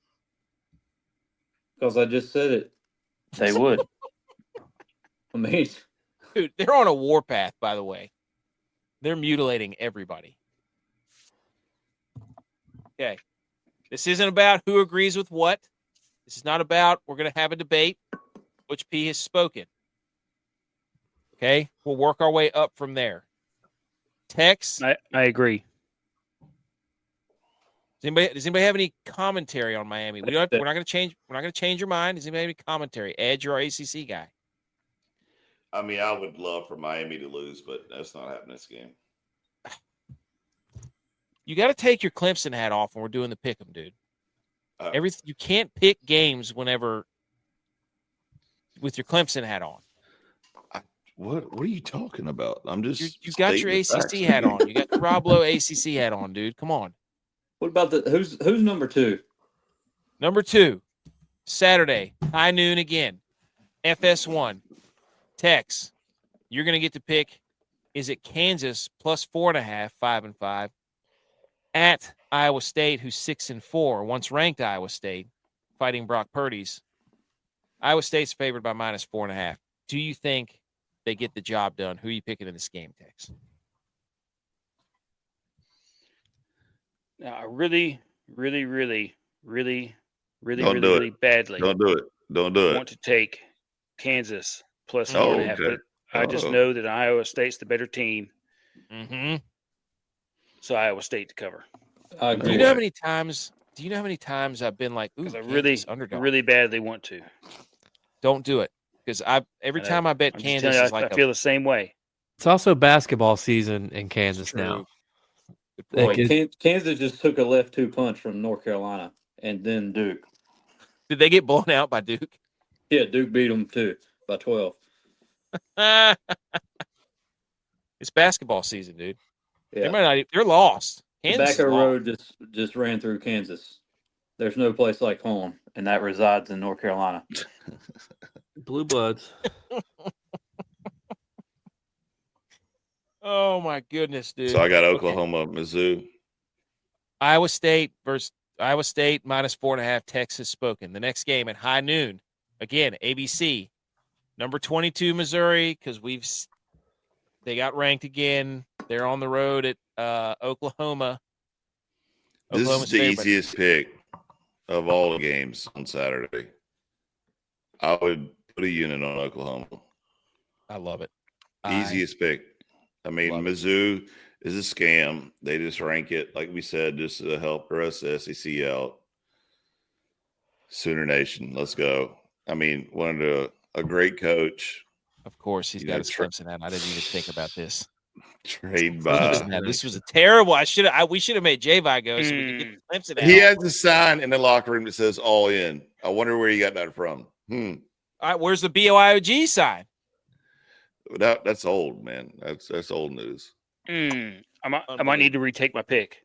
Because I just said it. They would. I mean, dude, they're on a warpath, by the way. They're mutilating everybody. Okay. This isn't about who agrees with what. This is not about we're going to have a debate. Butch P has spoken. Okay? We'll work our way up from there. Tex. I agree. Does anybody have any commentary on Miami? We're not going to change. We're not going to change your mind. Does anybody have any commentary? Ed, you're our ACC guy. I mean, I would love for Miami to lose, but that's not happening this game. You got to take your Clemson hat off when we're doing the pick 'em, dude. You can't pick games whenever with your Clemson hat on. What are you talking about? I'm just you got your ACC hat on. You got the Rob Lowe ACC hat on, dude. Come on. What about who's number 2? Number 2, Saturday, high noon again. FS1. Tex, you're going to get to pick, is it Kansas plus 4.5, 5-5, at Iowa State, who's 6-4, once ranked Iowa State, fighting Brock Purdy's. Iowa State's favored by -4.5. Do you think they get the job done? Who are you picking in this game, Tex? I really badly Don't do it. want to take Kansas plus 4.5. Okay. But I just know that Iowa State's the better team. Mm-hmm. So Iowa State to cover. Do you know how many times Do you know how many times I've been like, ooh, Because I Kansas underdog. really badly want to. Don't do it. Because every time I bet I'm Kansas just telling you, is like I feel the same way. It's also basketball season in Kansas now. Boy, Kansas just took a left 2 punch from North Carolina and then Duke. Did they get blown out by Duke? Yeah, Duke beat them too by 12. It's basketball season, dude. Yeah. They're lost. The Kansas back of the lost. road just ran through Kansas. There's no place like home, and that resides in North Carolina. Blue Bloods. Oh my goodness, dude. So I got Oklahoma, Mizzou. Iowa State versus Iowa State -4.5. Texas spoken. The next game at high noon. Again, ABC. Number 22 Missouri, because they got ranked again. They're on the road at Oklahoma. This Oklahoma's is the favorite. easiest pick of all the games on Saturday. I would put a unit on Oklahoma. I love it. Easiest pick. I mean, Mizzou is a scam. They just rank it, like we said, just to help the rest of the SEC out. Sooner Nation, let's go. I mean, a great coach. Of course, he's got his Clemson out. I didn't even think about this. Trade by. This was a terrible. We should have made J-Vi go so we could get Clemson out. He has a sign in the locker room that says "All In." I wonder where he got that from. All right, where's the BYOG sign? That's old, man. That's old news. I might need to retake my pick.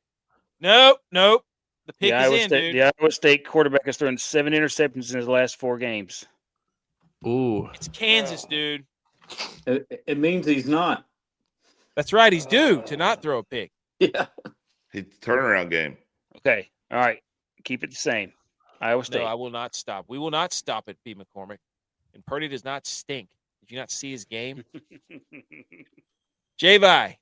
Nope. The pick is in, dude. The Iowa State quarterback has thrown 7 interceptions in his last 4 games. Ooh. It's Kansas, dude. It means he's not. That's right. He's due to not throw a pick. Yeah. It's turnaround game. Okay. All right. Keep it the same. Iowa State. No, I will not stop. We will not stop at B. McCormick. And Purdy does not stink. Did you not see his game? J-Vi.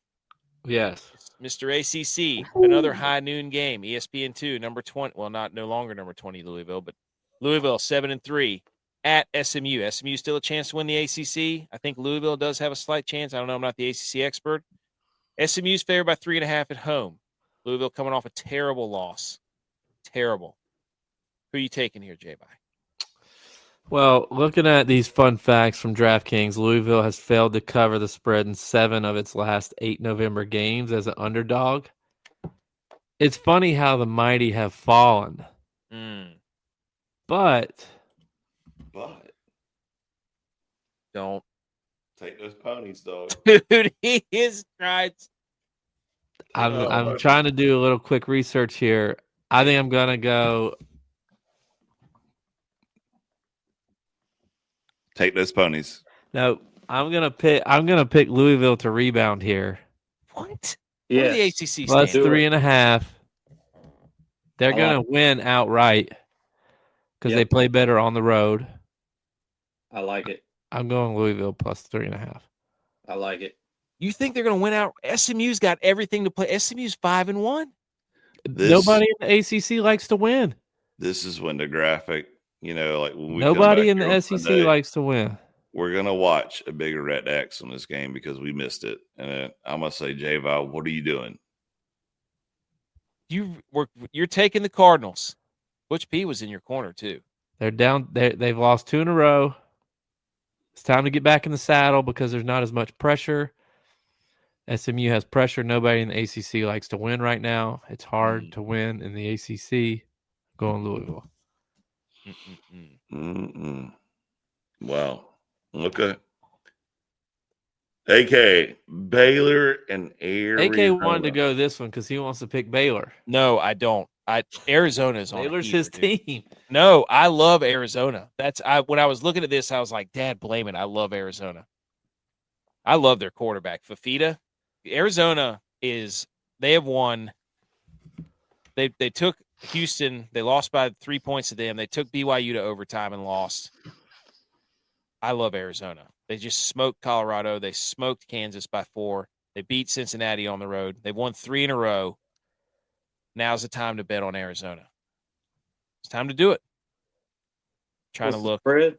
Yes. Mr. ACC, another high noon game. ESPN2, number 20. Well, no longer number 20 Louisville, but Louisville 7-3 at SMU. SMU still a chance to win the ACC. I think Louisville does have a slight chance. I don't know. I'm not the ACC expert. SMU's favored by 3.5 at home. Louisville coming off a terrible loss. Terrible. Who are you taking here, J-Vi? Well, looking at these fun facts from DraftKings, Louisville has failed to cover the spread in 7 of its last 8 November games as an underdog. It's funny how the mighty have fallen. But don't take those ponies, dog. Dude, he is right. I'm trying to do a little quick research here. I think I'm gonna go. Take those ponies. No, I'm gonna pick Louisville to rebound here. What? Yeah. What are the ACC Plus stands? 3.5. They're gonna win outright because they play better on the road. I like it. I'm going Louisville plus 3.5. I like it. You think they're going to win out? SMU's got everything to play. SMU's 5-1. Nobody in the ACC likes to win. This is when the graphic, like when we nobody in the SEC likes to win. We're gonna watch a bigger red X on this game because we missed it. And I'm gonna say, J-Vi, what are you doing? You're taking the Cardinals. Butch P was in your corner too. They're down. They've lost 2 in a row. It's time to get back in the saddle because there's not as much pressure. SMU has pressure. Nobody in the ACC likes to win right now. It's hard to win in the ACC. Going Louisville. Wow. Okay. AK, Baylor and Arizona. AK wanted to go this one because he wants to pick Baylor. No, I don't. Arizona's on. Baylor's his team. No, I love Arizona. When I was looking at this, I was like, Dad, blame it. I love Arizona. I love their quarterback, Fafita. Arizona they have won. They took Houston. They lost by 3 points to them. They took BYU to overtime and lost. I love Arizona. They just smoked Colorado. They smoked Kansas by 4. They beat Cincinnati on the road. They've won 3 in a row. Now's the time to bet on Arizona. It's time to do it. Trying to look. Spread?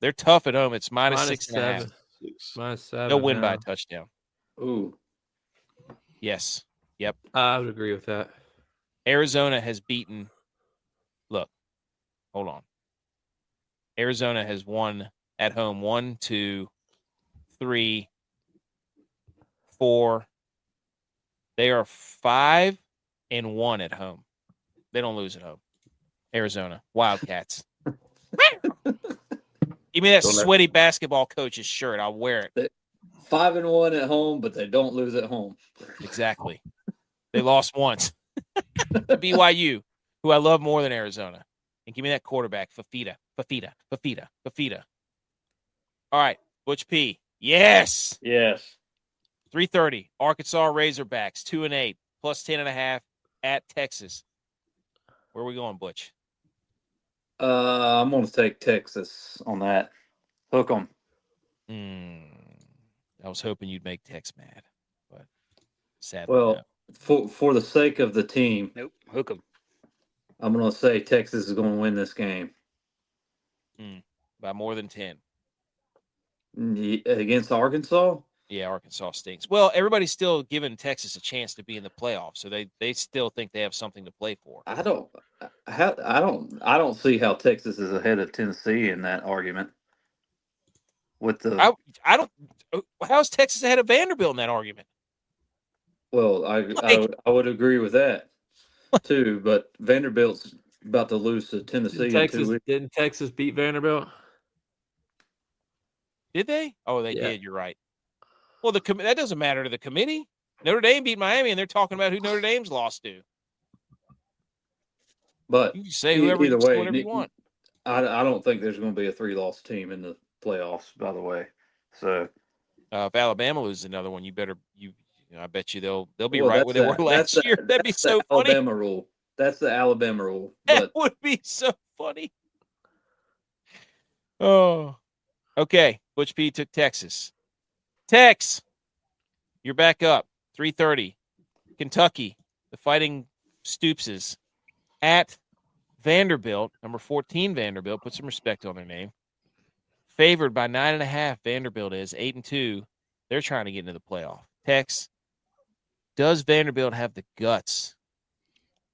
They're tough at home. It's -6.5. -7. They'll win by a touchdown. Ooh. Yes. Yep. I would agree with that. Arizona has beaten Hold on. Arizona has won at home 1, 2, 3, 4. They are 5-1 at home. They don't lose at home. Arizona Wildcats. Give me that sweaty basketball coach's shirt. I'll wear it. 5-1 at home, but they don't lose at home. Exactly. They lost once to BYU, who I love more than Arizona. And give me that quarterback, Fafita. All right, Butch P. Yes. 3:30. Arkansas Razorbacks 2-8 plus 10.5 at Texas. Where are we going, Butch? I'm going to take Texas on that. Hook 'em. I was hoping you'd make Tex mad, but sadly, well, no. For the sake of the team, Nope. Hook 'em. I'm going to say Texas is going to win this game. By more than 10. Against Arkansas? Yeah, Arkansas stinks. Well, everybody's still giving Texas a chance to be in the playoffs, so they still think they have something to play for. I don't see how Texas is ahead of Tennessee in that argument. With the I don't. How is Texas ahead of Vanderbilt in that argument? Well, I would agree with that too, but Vanderbilt's about to lose to Tennessee. Didn't Texas beat Vanderbilt? Did they? Oh, they did. You're right. Well, that doesn't matter to the committee. Notre Dame beat Miami, and they're talking about who Notre Dame's lost to. But you can say whatever you want. I don't think there's going to be a 3-loss team in the playoffs. By the way, so if Alabama loses another one, I bet you they'll be right where they were last year. That'd be so funny. Alabama rule. That's the Alabama rule. That would be so funny. Oh, okay. Butch P took Texas. Tex, you're back up. 3:30. Kentucky, the Fighting Stoopses at Vanderbilt, number 14 Vanderbilt. Put some respect on their name. Favored by 9.5. Vanderbilt is 8-2. They're trying to get into the playoff. Tex, does Vanderbilt have the guts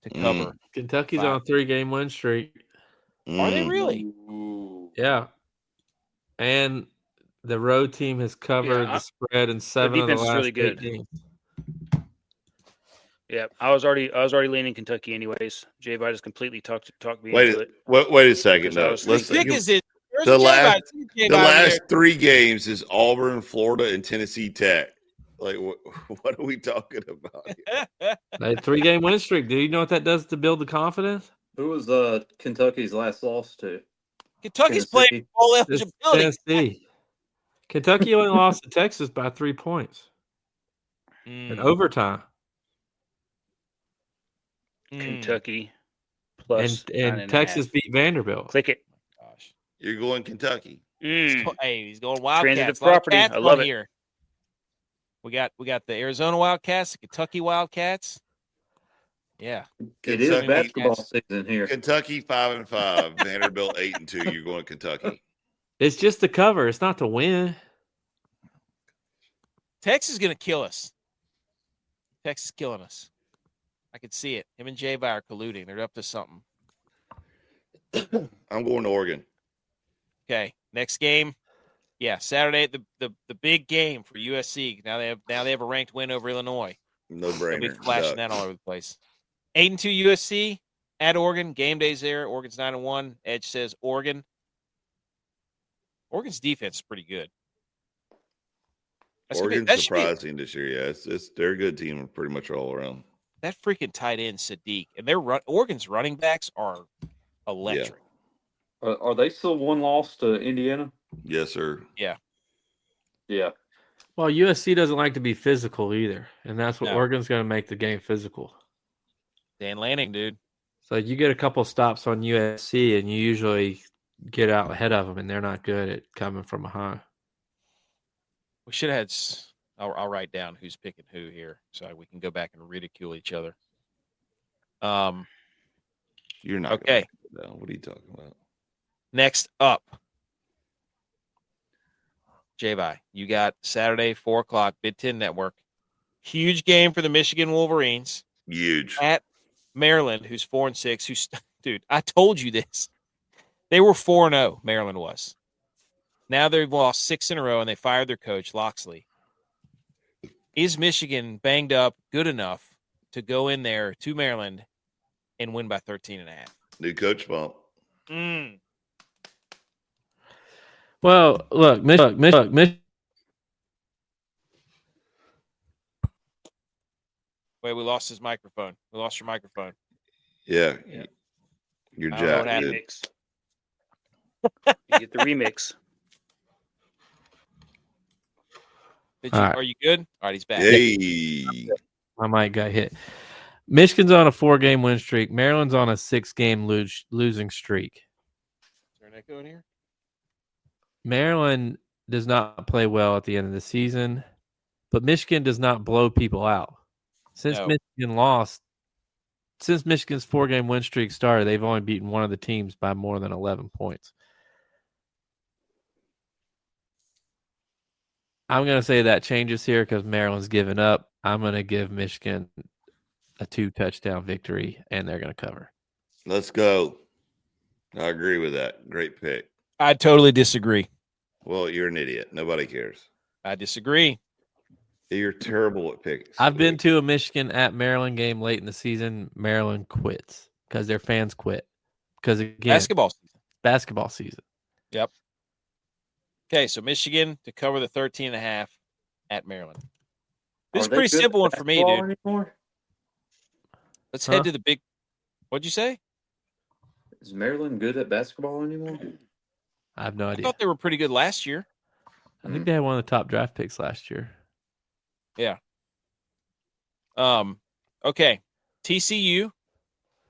to cover? Kentucky's on a 3-game win streak. Are they really? Yeah. And the road team has covered the spread in 7 of the last really good. 8 games. Yeah, I was already leaning Kentucky anyways. J-Vi just completely talked me into it. Wait a second. No. The last 3 games is Auburn, Florida, and Tennessee Tech. Like, what are we talking about? A 3-game win streak. Do you know what that does to build the confidence? Who was Kentucky's last loss to? Kentucky's playing all eligibility. Tennessee. Kentucky only lost to Texas by 3 points in overtime. Kentucky plus and Texas beat Vanderbilt. Click it. Oh, gosh, you're going Kentucky. Hey, he's going Wildcats. Transitive property. I love it. Here. We got the Arizona Wildcats, the Kentucky Wildcats. Yeah, it is basketball season here. Kentucky 5-5, Vanderbilt 8-2. You're going Kentucky. It's just the cover. It's not to win. Texas is going to kill us. Texas is killing us. I can see it. Him and J-Vi are colluding. They're up to something. I'm going to Oregon. Okay, next game. Yeah, Saturday, the big game for USC. Now they have a ranked win over Illinois. No brainer. They'll be flashing that all over the place. 8-2 USC at Oregon. Game day's there. Oregon's 9-1. Edge says Oregon. Oregon's defense is pretty good. Oregon's surprising this year. Yeah, they're a good team pretty much all around. That freaking tight end Sadiq and Oregon's running backs are electric. Yeah. Are they still 1 loss to Indiana? Yes, sir. Yeah. Well, USC doesn't like to be physical either, and that's what Oregon's going to make the game physical. Dan Lanning, dude. So you get a couple stops on USC, and you usually get out ahead of them, and they're not good at coming from behind. We should have had. I'll write down who's picking who here, so we can go back and ridicule each other. You're not okay. What are you talking about? Next up, J-Vi, you got Saturday 4:00 Big Ten Network. Huge game for the Michigan Wolverines. Huge at Maryland, who's 4-6. Dude, I told you this. They were 4-0, Maryland was. Now they've lost 6 in a row, and they fired their coach, Loxley. Is Michigan banged up good enough to go in there to Maryland and win by 13.5? New coach bump. Well, look, Michigan. Wait, we lost his microphone. We lost your microphone. Yeah. You're I don't know what jacked, dude. Remix. You get the remix. Right. Are you good? All right, he's back. Hey. My mic got hit. Michigan's on a 4-game win streak. Maryland's on a 6-game losing streak. Is there an echo in here? Maryland does not play well at the end of the season, but Michigan does not blow people out. Since Michigan's 4-game win streak started, they've only beaten one of the teams by more than 11 points. I'm going to say that changes here because Maryland's given up. I'm going to give Michigan a 2-touchdown victory, and they're going to cover. Let's go. I agree with that. Great pick. I totally disagree. Well, you're an idiot. Nobody cares. I disagree. You're terrible at picks. I've been to a Michigan at Maryland game late in the season. Maryland quits because their fans quit. Because, again, basketball season. Yep. Okay, so Michigan to cover the 13.5 at Maryland. This is a pretty simple one for me, dude. Anymore? Let's head to the big. What'd you say? Is Maryland good at basketball anymore? I have no I idea. thought they were pretty good last year. I think they had one of the top draft picks last year. Yeah. Okay. TCU,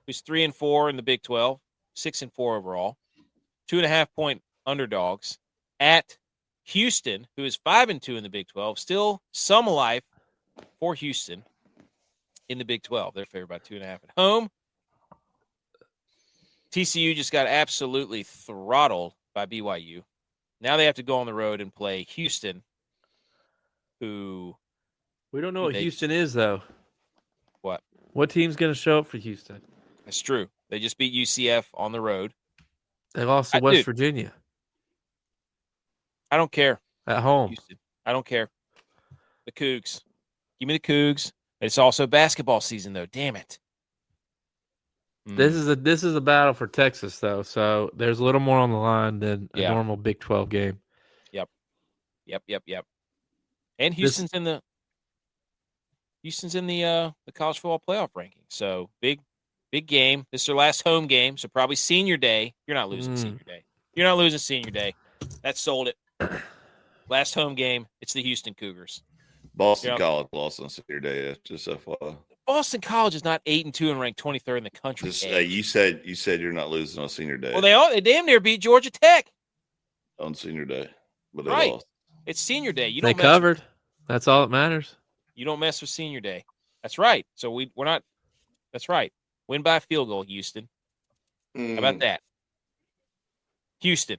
who's 3-4 in the Big 12, 6-4 overall, 2.5-point underdogs at Houston, who is 5-2 in the Big 12. Still some life for Houston in the Big 12. They're favored by 2.5 at home. TCU just got absolutely throttled by BYU. Now they have to go on the road and play Houston, who we don't know what Houston is, though. What? What team's going to show up for Houston? That's true. They just beat UCF on the road. They lost to West Virginia. I don't care. At home. Houston. I don't care. The Cougs. Give me the Cougs. It's also basketball season, though. Damn it. This is a battle for Texas, though, so there's a little more on the line than a normal Big 12 game. Yep. And Houston's in the college football playoff ranking. So big game. This is their last home game, so probably senior day. You're not losing senior day. You're not losing senior day. That sold it. Last home game. It's the Houston Cougars. Boston College lost on senior day. Just FYI. Boston College is not 8-2 and ranked 23rd in the country. You said you're not losing on senior day. Well, they damn near beat Georgia Tech on senior day, but they lost. It's senior day. They covered. That's all that matters. You don't mess with senior day. That's right. So we're not. That's right. Win by a field goal, Houston. How about that? Houston.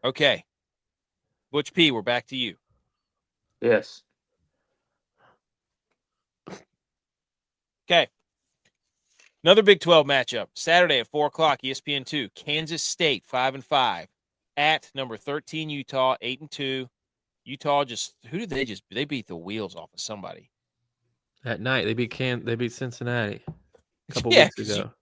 Okay. Butch P, we're back to you. Yes. Okay. Another Big 12 matchup. Saturday at 4:00, ESPN2. Kansas State, 5-5. At number 13, Utah, 8-2. Utah they beat the wheels off of somebody. At night, they beat Cincinnati a couple weeks ago.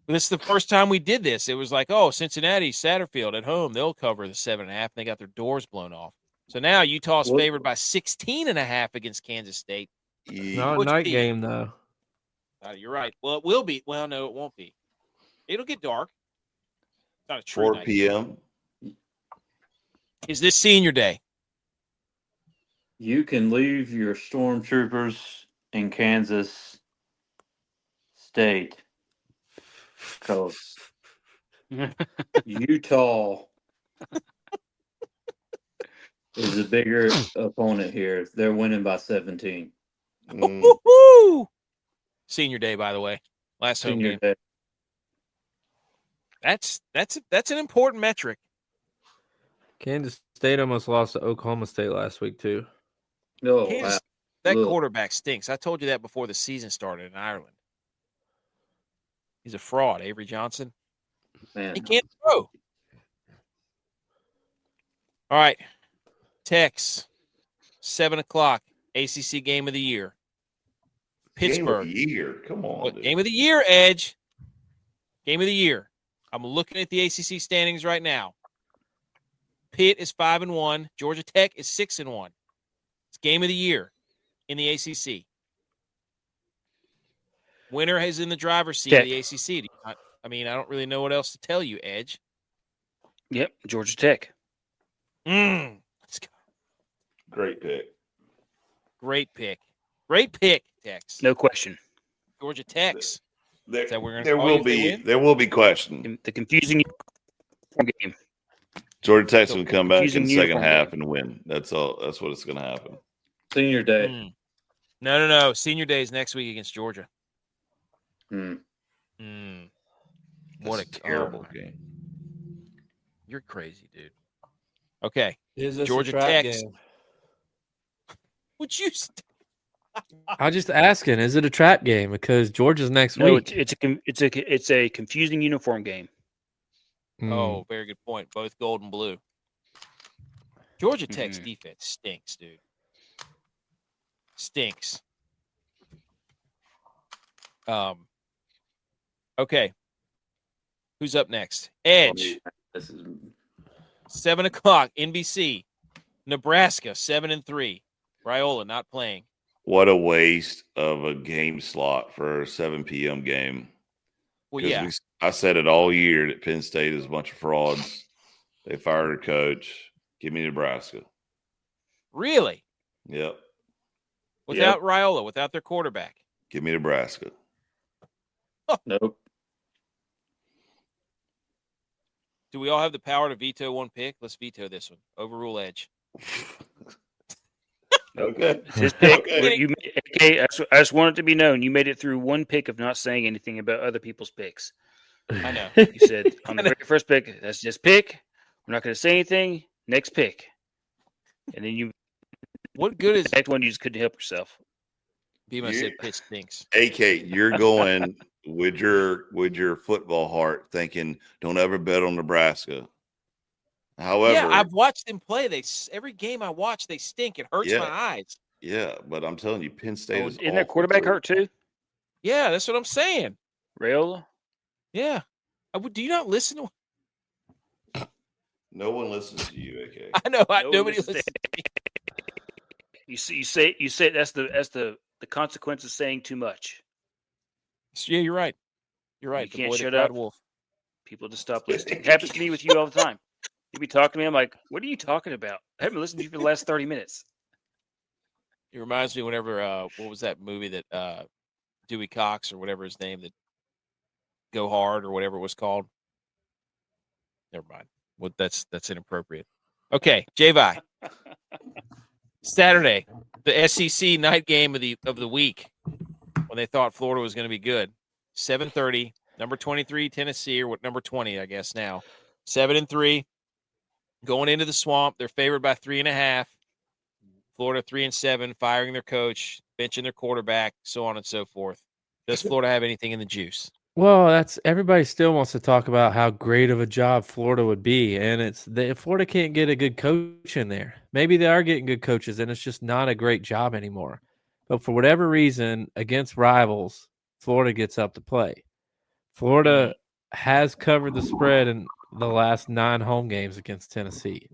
This is the first time we did this. It was like, oh, Cincinnati, Satterfield at home, they'll cover the 7.5. And they got their doors blown off. So now Utah's favored by 16.5 against Kansas State. No, night game, though. You're right. Well, it will be. Well, no, it won't be. It'll get dark. It's not a true 4 night. p.m. Is this senior day? You can leave your stormtroopers in Kansas State because Utah is a bigger opponent here. They're winning by 17. Woo-hoo-hoo! Senior day, by the way. Last home game. Day. That's an important metric. Kansas State almost lost to Oklahoma State last week, too. No, that quarterback stinks. I told you that before the season started in Ireland. He's a fraud, Avery Johnson. Man. He can't throw. All right. Tex, 7 o'clock, ACC game of the year. Pittsburgh. Game of the year. Come on, dude. Game of the year, Edge. Game of the year. I'm looking at the ACC standings right now. Pitt is 5-1. Georgia Tech is 6-1. It's game of the year in the ACC. Winner is in the driver's seat of the ACC. I mean, I don't really know what else to tell you, Edge. Yep, Georgia Tech. Let's go. Great pick. Great pick. Great pick, Tex. No question. Georgia Tech's. There will be question. The confusing game. Georgia Tech's will come back in the second half and win. That's all. That's what it's going to happen. Senior day. No. Senior day is next week against Georgia. What a terrible game. You're crazy, dude. Okay. Is this Georgia a trap Tech. game? Would you? I'm just asking. Is it a trap game? Because Georgia's next week. It's a confusing uniform game. Oh, very good point. Both gold and blue. Georgia Tech's defense stinks, dude. Stinks. Okay. Who's up next? Edge. This is 7 o'clock, NBC. Nebraska, 7-3. Raiola not playing. What a waste of a game slot for a 7 p.m. game. Well, yeah. I said it all year that Penn State is a bunch of frauds. They fired a coach. Give me Nebraska. Really? Yep. Without Raiola, without their quarterback. Give me Nebraska. Nope. Do we all have the power to veto one pick? Let's veto this one. Overrule Edge. Okay. It's his pick. Okay. I just want it to be known. You made it through one pick of not saying anything about other people's picks. I know. You said on the very first pick, that's just pick. We're not going to say anything. Next pick. And then what good is next one? You just couldn't help yourself. Bima said pitch stinks. AK, you're going with your football heart thinking, don't ever bet on Nebraska. However, yeah, I've watched them play. Every game I watch, they stink. It hurts my eyes. Yeah, but I'm telling you, Penn State is isn't their quarterback hurt too? Yeah, that's what I'm saying. Raiola? Yeah. Do you not listen to? No one listens to you, AK. I know. Nobody listens. You say that's the consequence of saying too much. Yeah, you're right. You're right. You can't shut up. Wolf. People just stop listening. It happens to me with you all the time. You be talking to me. I'm like, what are you talking about? I haven't listened to you for the last 30 minutes. It reminds me whenever, what was that movie that Dewey Cox or whatever his name, that Go Hard or whatever it was called? Never mind. Well, that's inappropriate. Okay, J-Vi. Saturday, the SEC night game of the week when they thought Florida was going to be good. 7:30, number 23 Tennessee, or what, number 20, I guess now. 7-3. Going into the Swamp, they're favored by 3.5. Florida 3-7, firing their coach, benching their quarterback, so on and so forth. Does Florida have anything in the juice? Well, everybody still wants to talk about how great of a job Florida would be, and Florida can't get a good coach in there. Maybe they are getting good coaches, and it's just not a great job anymore. But for whatever reason, against rivals, Florida gets up to play. Florida has covered the spread in the last 9 home games against Tennessee.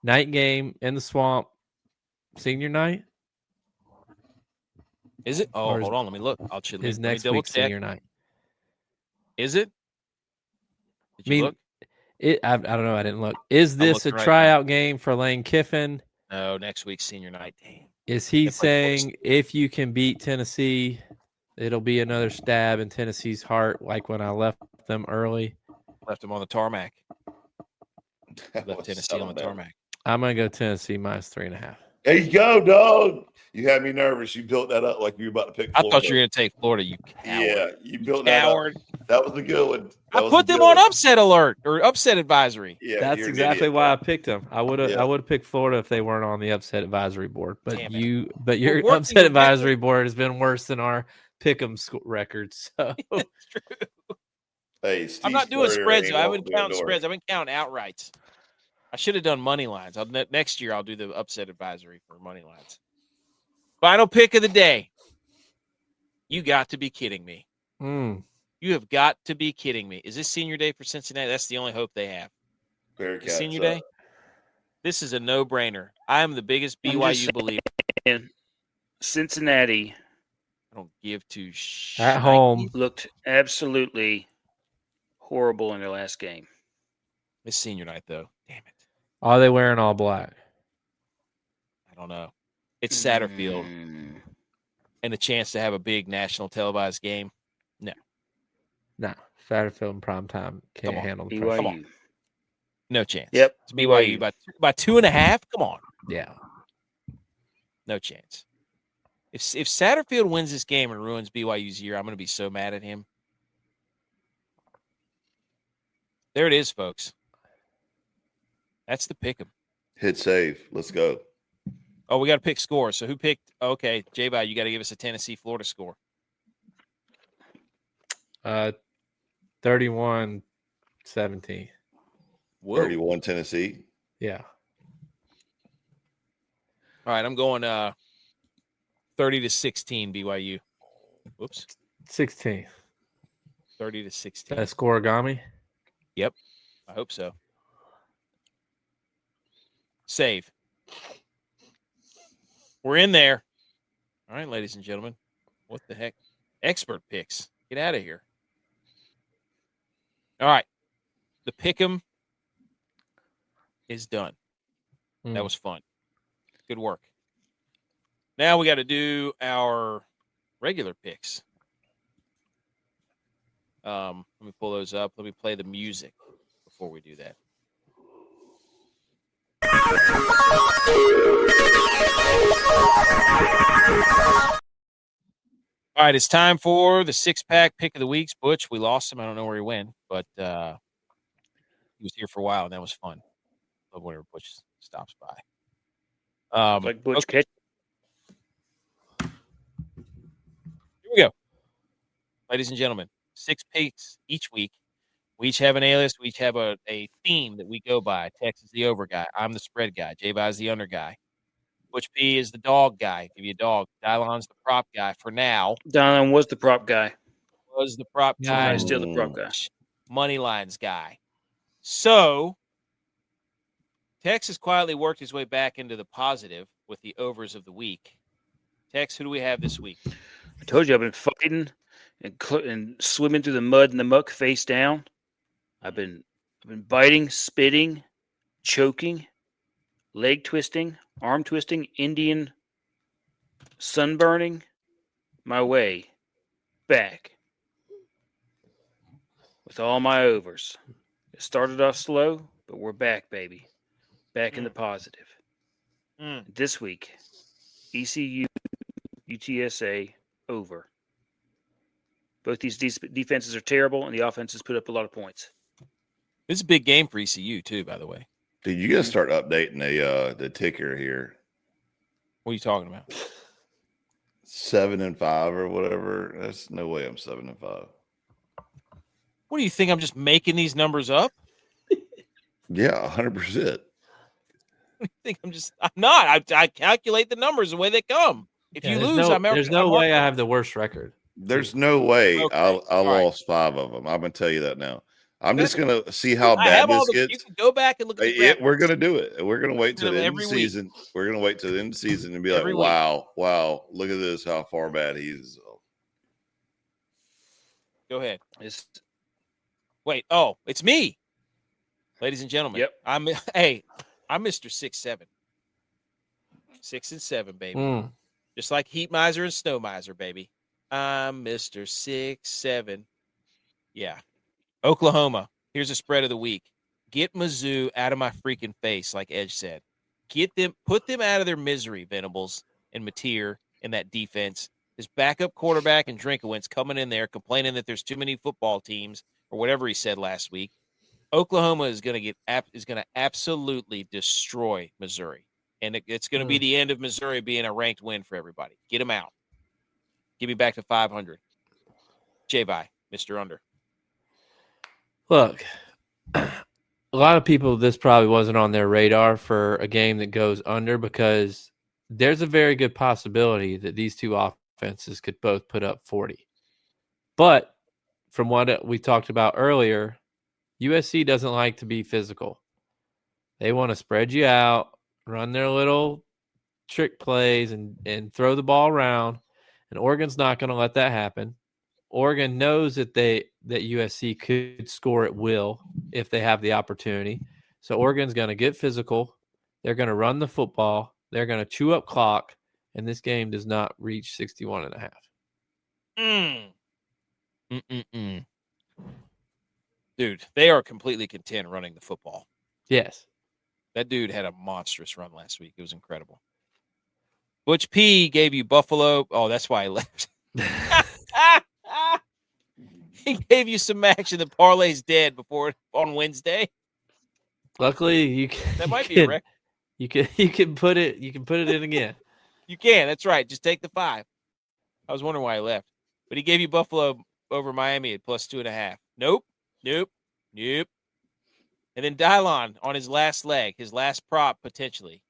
Night game in the Swamp, senior night. Is it? Oh, hold on. Let me look. Is next week senior night. Is it? Did you look? I don't know. I didn't look. Is this a tryout game for Lane Kiffin? No, next week's senior night. Damn. Is he saying if you can beat Tennessee, it'll be another stab in Tennessee's heart, like when I left them early? Left them on the tarmac. Left Tennessee on the tarmac. I'm going to go Tennessee minus 3.5. There you go, dog. You had me nervous. You built that up like you were about to pick Florida. I thought you were going to take Florida, you coward. Yeah, you built that up. That was a good one. I put them on upset alert or upset advisory. Yeah, that's exactly why I picked them. I would have picked Florida if they weren't on the upset advisory board. But your upset advisory board has been worse than our pick'em records. So it's true. Hey, I'm not doing spreads. Though. I haven't counted spreads. Though. I haven't counted spreads. I've been counting outrights. I should have done money lines. Next year, I'll do the upset advisory for money lines. Final pick of the day. You got to be kidding me. You have got to be kidding me. Is this senior day for Cincinnati? That's the only hope they have. Senior day? This is a no-brainer. I am the biggest BYU believer. And Cincinnati, I don't give two at home, looked absolutely horrible in their last game. It's senior night, though. Damn it. Are they wearing all black? I don't know. It's Satterfield. And a chance to have a big national televised game. No. Satterfield in prime time can't handle the pressure. BYU. Come on. No chance. Yep. It's BYU by 2.5. Come on. Yeah. No chance. If Satterfield wins this game and ruins BYU's year, I'm going to be so mad at him. There it is, folks. That's the pick 'em. Hit save. Let's go. Oh, we got to pick scores. So who picked? Okay, J-Bye, you got to give us a Tennessee-Florida score. 31-17. 31 Tennessee. Yeah. All right, I'm going 30-16 BYU. Whoops. 16. 30-16. That's scoregami? Yep. I hope so. Save. We're in there. All right, ladies and gentlemen. What the heck? Expert picks. Get out of here. All right. The pick'em is done. That was fun. Good work. Now we got to do our regular picks. Let me pull those up. Let me play the music before we do that. All right, it's time for the six-pack pick of the weeks. Butch, we lost him. I don't know where he went, but he was here for a while, and that was fun. Love whenever Butch stops by. Like Butch catch. Here we go. Ladies and gentlemen, 6 picks each week. We each have an A-list. We each have a theme that we go by. Tex is the over guy. I'm the spread guy. J-Bye is the under guy. Butch P is the dog guy. Give you a dog. Dylon's the prop guy for now. Dylon was the prop guy. Was the prop guy. Still the prop guy. Money lines guy. So, Tex has quietly worked his way back into the positive with the overs of the week. Tex, who do we have this week? I told you I've been fighting and swimming through the mud and the muck face down. I've been biting, spitting, choking, leg twisting, arm twisting, Indian sunburning my way back with all my overs. It started off slow, but we're back, baby. Back in the positive. This week, ECU, UTSA, over. Both these defenses are terrible, and the offenses put up a lot of points. This is a big game for ECU, too, by the way. Dude, you got to start updating the ticker here. What are you talking about? 7-5 or whatever. That's no way I'm 7-5. What do you think? I'm just making these numbers up? Yeah, 100%. I think I'm not. I calculate the numbers the way they come. If you lose, there's no way I have the worst record. There's no way Okay. I lost 5 of them. I'm going to tell you that now. I'm just going to see how bad this gets. You can go back and look at the We're going to do it. We're going to wait till the end of the season. We're going to wait till the end of the season and be like, wow, look at this, how far bad he is. Go ahead. It's me. Ladies and gentlemen. Yep. I'm Mr. 6-7. 6-7, baby. Just like Heat Miser and Snow Miser, baby. I'm Mr. 6-7. Yeah. Oklahoma. Here's a spread of the week. Get Mizzou out of my freaking face, like Edge said. Put them out of their misery, Venables and Mateer in that defense. His backup quarterback and Drinkowitz coming in there complaining that there's too many football teams or whatever he said last week. Oklahoma is going to absolutely destroy Missouri, and it's going to be the end of Missouri being a ranked win for everybody. Get them out. Give me back to 500. J-Bye, Mr. Under. Look, a lot of people, this probably wasn't on their radar for a game that goes under because there's a very good possibility that these two offenses could both put up 40. But from what we talked about earlier, USC doesn't like to be physical. They want to spread you out, run their little trick plays, and throw the ball around. And Oregon's not going to let that happen. Oregon knows that USC could score at will if they have the opportunity. So Oregon's going to get physical. They're going to run the football. They're going to chew up clock. And this game does not reach 61.5. Dude, they are completely content running the football. Yes. That dude had a monstrous run last week. It was incredible. Butch P gave you Buffalo. Oh, that's why I left. He gave you some action. The parlay's dead before on Wednesday. Luckily, that might be a record. You can put it in again. You can. That's right. Just take the 5. I was wondering why I left, but he gave you Buffalo over Miami at +2.5. Nope. And then Dylon on his last leg, his last prop potentially.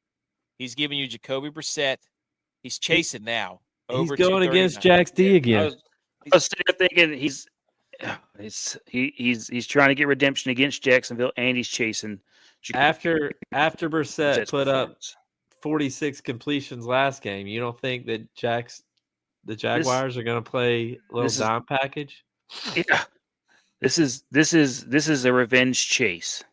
He's giving you Jacoby Brissett. He's chasing now. He's going against Jax D again. I was sitting there thinking he's trying to get redemption against Jacksonville, and he's chasing. After Brissett put up 46 completions last game, you don't think that the Jaguars are going to play a little dime package? Yeah, this is a revenge chase.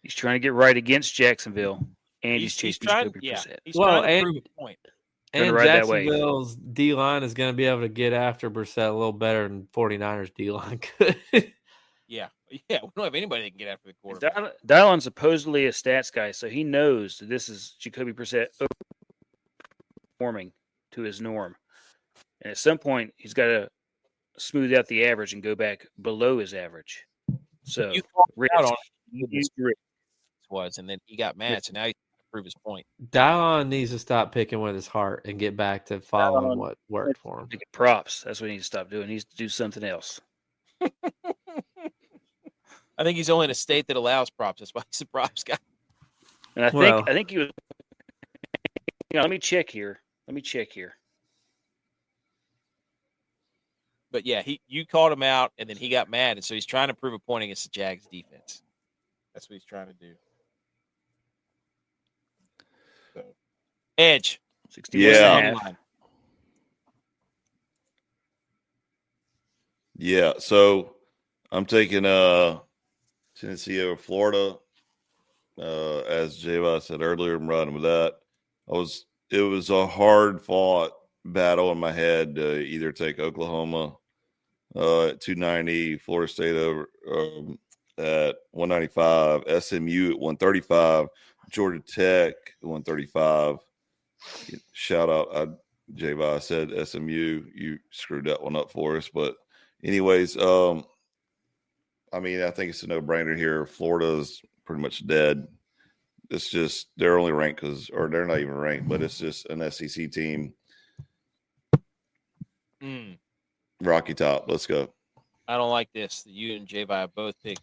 He's trying to get right against Jacksonville, and he's chasing Jacoby Brissett. He's trying to prove a point. And Jacksonville's D-line is going to be able to get after Brissett a little better than 49ers D-line could. Yeah, we don't have anybody that can get after the quarterback. Dylon's supposedly a stats guy, so he knows that this is Jacoby Brissett performing to his norm. And at some point, he's got to smooth out the average and go back below his average. So you out on was, and then he got mad, so now he's trying to prove his point. Dylon needs to stop picking with his heart and get back to following what worked for him. Props. That's what he needs to stop doing. He needs to do something else. I think he's only in a state that allows props. That's why he's a props guy. And I think he was. Let me check here. But yeah, you called him out, and then he got mad, and so he's trying to prove a point against the Jags defense. That's what he's trying to do. So, Edge, 61.5. Yeah. So I'm taking Tennessee over Florida. As J-Bot said earlier, I'm riding with that. It was a hard fought battle in my head to either take Oklahoma at 290, Florida State over at 195, SMU at 135, Georgia Tech at 135. Shout out, J-Bot said SMU. You screwed that one up for us, but anyways, I think it's a no-brainer here. Florida's pretty much dead. It's just they're only ranked or they're not even ranked, but it's just an SEC team. Rocky Top, let's go. I don't like this. You and J-Vi both picked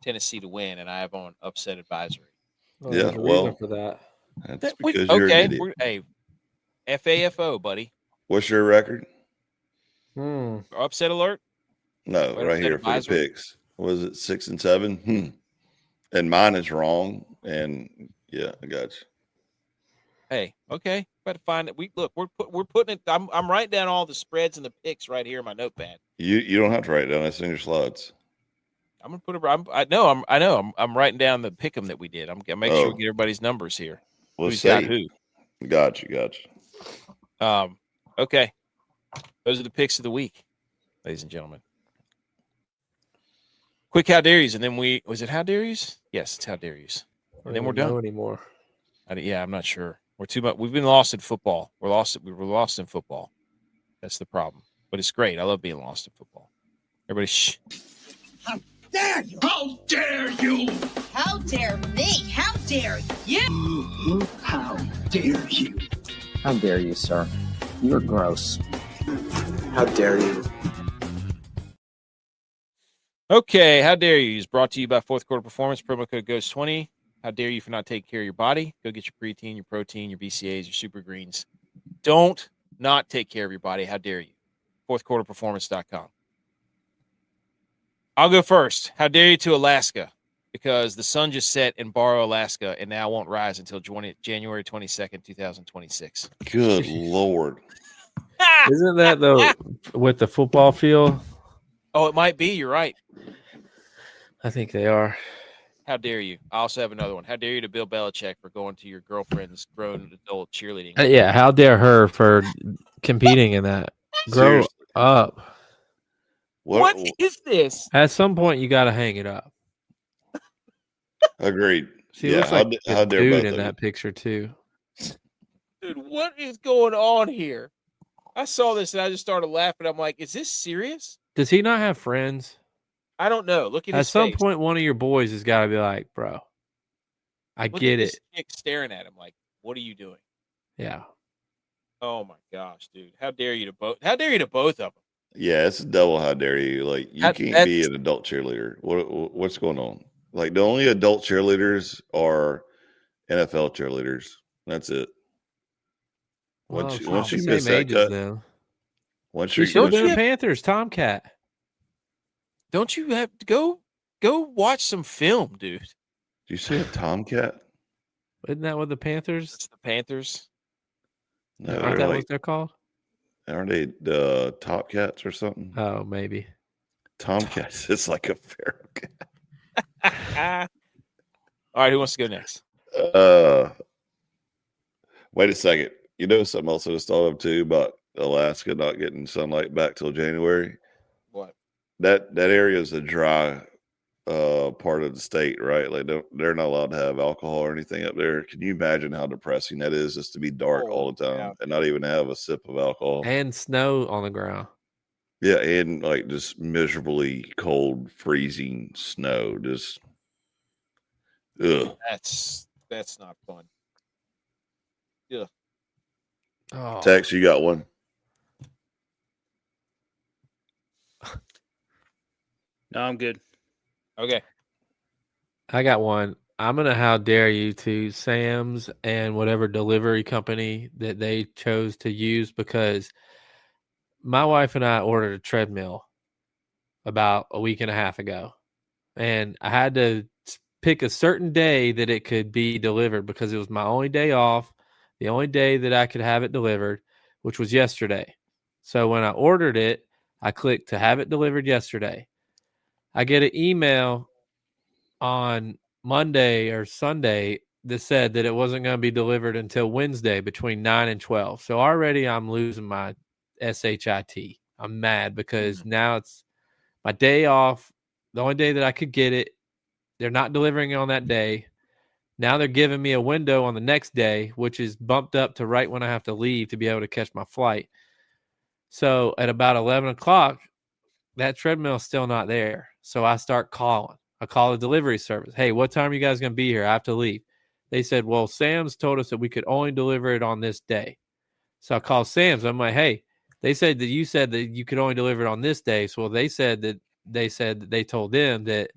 Tennessee to win, and I have on upset advisory. Yeah, well, for that. That's because you're an idiot. Hey, FAFO, buddy. What's your record? Upset alert? No, right here for the picks. Was it 6 and 7? And mine is wrong. And yeah, I got you. Hey, okay. Got to find it. We're putting it. I'm writing down all the spreads and the picks right here in my notepad. You don't have to write it down. It's in your slides. I'm gonna put it. I know. I'm writing down the pick 'em that we did. I'm gonna make sure we get everybody's numbers here. Who's got who? Got you. Okay. Those are the picks of the week, ladies and gentlemen. Quick, how dare yous, and then was it how dare yous? Yes, it's how dare yous, and then we're done. Anymore? I'm not sure. We're too much. We've been lost in football. We were lost in football. That's the problem. But it's great. I love being lost in football. Everybody, shh. How dare you? How dare you? How dare me? How dare you? How dare you? How dare you, sir? You're gross. How dare you? Okay, how dare you? Is brought to you by Fourth Quarter Performance. Promo code GHOST20. How dare you for not taking care of your body? Go get your creatine, your protein, your BCAAs, your super greens. Don't not take care of your body. How dare you? fourthquarterperformance.com. I'll go first. How dare you to Alaska? Because the sun just set in Barrow, Alaska, and now won't rise until January 22nd, 2026. Good Lord. Isn't that though with the football field? Oh, it might be. You're right. I think they are. How dare you? I also have another one. How dare you to Bill Belichick for going to your girlfriend's grown adult cheerleading? Yeah, how dare her for competing in that? Grow Seriously. up. What is this? At some point, you got to hang it up. Agreed. She looks like how a dare dude both in of that picture too. Dude, what is going on here? I saw this and I just started laughing. I'm like, is this serious? Does he not have friends? I don't know. Look at At his some face. point, one of your boys has got to be like, bro, I Look get at it. this chick staring at him like, what are you doing? Yeah. Oh my gosh, dude. How dare you to both? How dare you to both of them? Yeah, it's a double how dare you. Like, you can't be an adult cheerleader. What's going on? Like, the only adult cheerleaders are NFL cheerleaders. That's it. Once you miss that cut, once she should have been a Panthers Tomcat. Don't you have to go watch some film, dude? Did you say a Tomcat? Isn't that what the Panthers? It's the Panthers. No, aren't that what they're called? Aren't they the Top Cats or something? Oh, maybe. Tomcats. It's like a feral cat. All right, who wants to go next? Wait a second. You know something else I was thought of too about Alaska not getting sunlight back till January? What? That area is a dry part of the state, right? Like they're not allowed to have alcohol or anything up there. Can you imagine how depressing that is, just to be dark all the time and not even have a sip of alcohol and snow on the ground? Yeah, and like just miserably cold, freezing snow. Just ugh. That's not fun. Yeah. Oh. Tex, you got one? No, I'm good. Okay. I got one. I'm going to how dare you to Sam's and whatever delivery company that they chose to use, because my wife and I ordered a treadmill about a week and a half ago, and I had to pick a certain day that it could be delivered because it was my only day off, the only day that I could have it delivered, which was yesterday. So when I ordered it, I clicked to have it delivered yesterday. I get an email on Monday or Sunday that said that it wasn't going to be delivered until Wednesday between 9 and 12. So already I'm losing my SHIT. I'm mad because now it's my day off, the only day that I could get it. They're not delivering it on that day. Now they're giving me a window on the next day, which is bumped up to right when I have to leave to be able to catch my flight. So at about 11 o'clock, that treadmill is still not there. So I start calling. I call the delivery service. Hey, what time are you guys going to be here? I have to leave. They said, well, Sam's told us that we could only deliver it on this day. So I called Sam's. I'm like, hey, they said that you said that you could only deliver it on this day. So they said that they told them that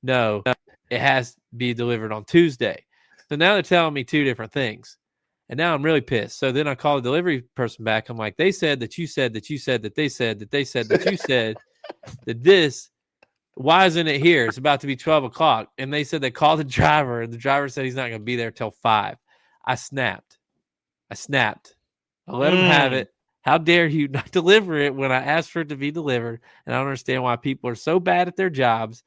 no, it has to be delivered on Tuesday. So now they're telling me two different things. And now I'm really pissed. So then I call the delivery person back. I'm like, they said that you said that you said that they said that they said that you said that this, why isn't it here? It's about to be 12 o'clock. And they said they called the driver, and the driver said he's not going to be there till 5. I snapped. I let him have it. How dare you not deliver it when I asked for it to be delivered? And I don't understand why people are so bad at their jobs.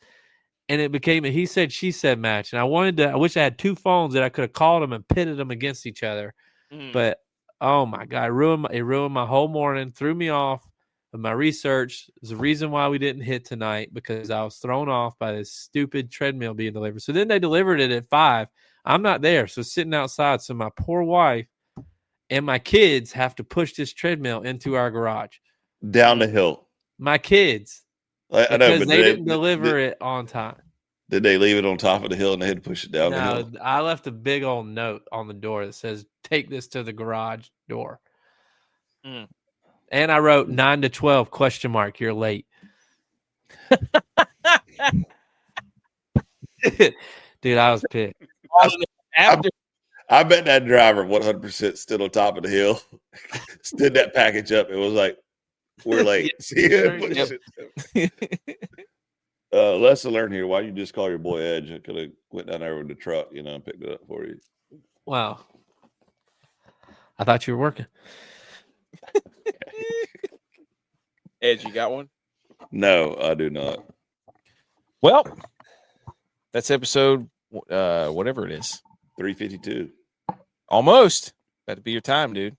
And it became a he said, she said match. And I wish I had two phones that I could have called them and pitted them against each other. But, oh, my God, it ruined my whole morning, threw me off of my research. There's a reason why we didn't hit tonight, because I was thrown off by this stupid treadmill being delivered. So then they delivered it at 5. I'm not there. So sitting outside. So my poor wife and my kids have to push this treadmill into our garage. Down the hill. My kids. I know, but they didn't deliver it on time. Did they leave it on top of the hill and they had to push it down the hill? No, I left a big old note on the door that says, take this to the garage door. And I wrote 9 to 12 ? You're late. Dude, I was pissed. After I bet that driver 100% stood on top of the hill, stood that package up. It was like, we're late. See you. Lesson learned here. Why you just call your boy Edge? I could have went down there with the truck, and picked it up for you. Wow. I thought you were working. Edge, you got one? No, I do not. Well, that's episode whatever it is. 352. Almost. About to be your time, dude.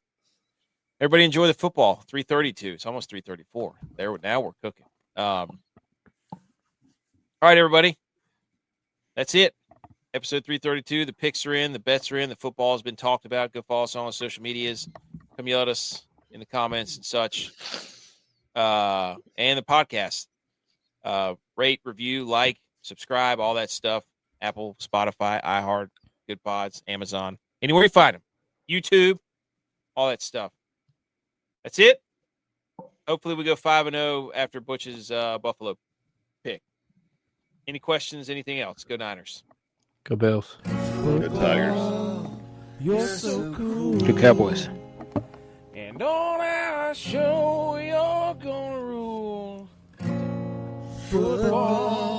Everybody enjoy the football. 3:32. It's almost 3:34. Now we're cooking. All right, everybody. That's it. Episode 332. The picks are in. The bets are in. The football has been talked about. Go follow us on social medias. Come yell at us in the comments and such. And the podcast. Rate, review, like, subscribe, all that stuff. Apple, Spotify, iHeart, Good Pods, Amazon. Anywhere you find them. YouTube, all that stuff. That's it. Hopefully we go 5-0 after Butch's Buffalo pick. Any questions, anything else? Go Niners. Go Bills. Good Tigers. You're so cool. Good Cowboys. And on our show, you're gonna rule football.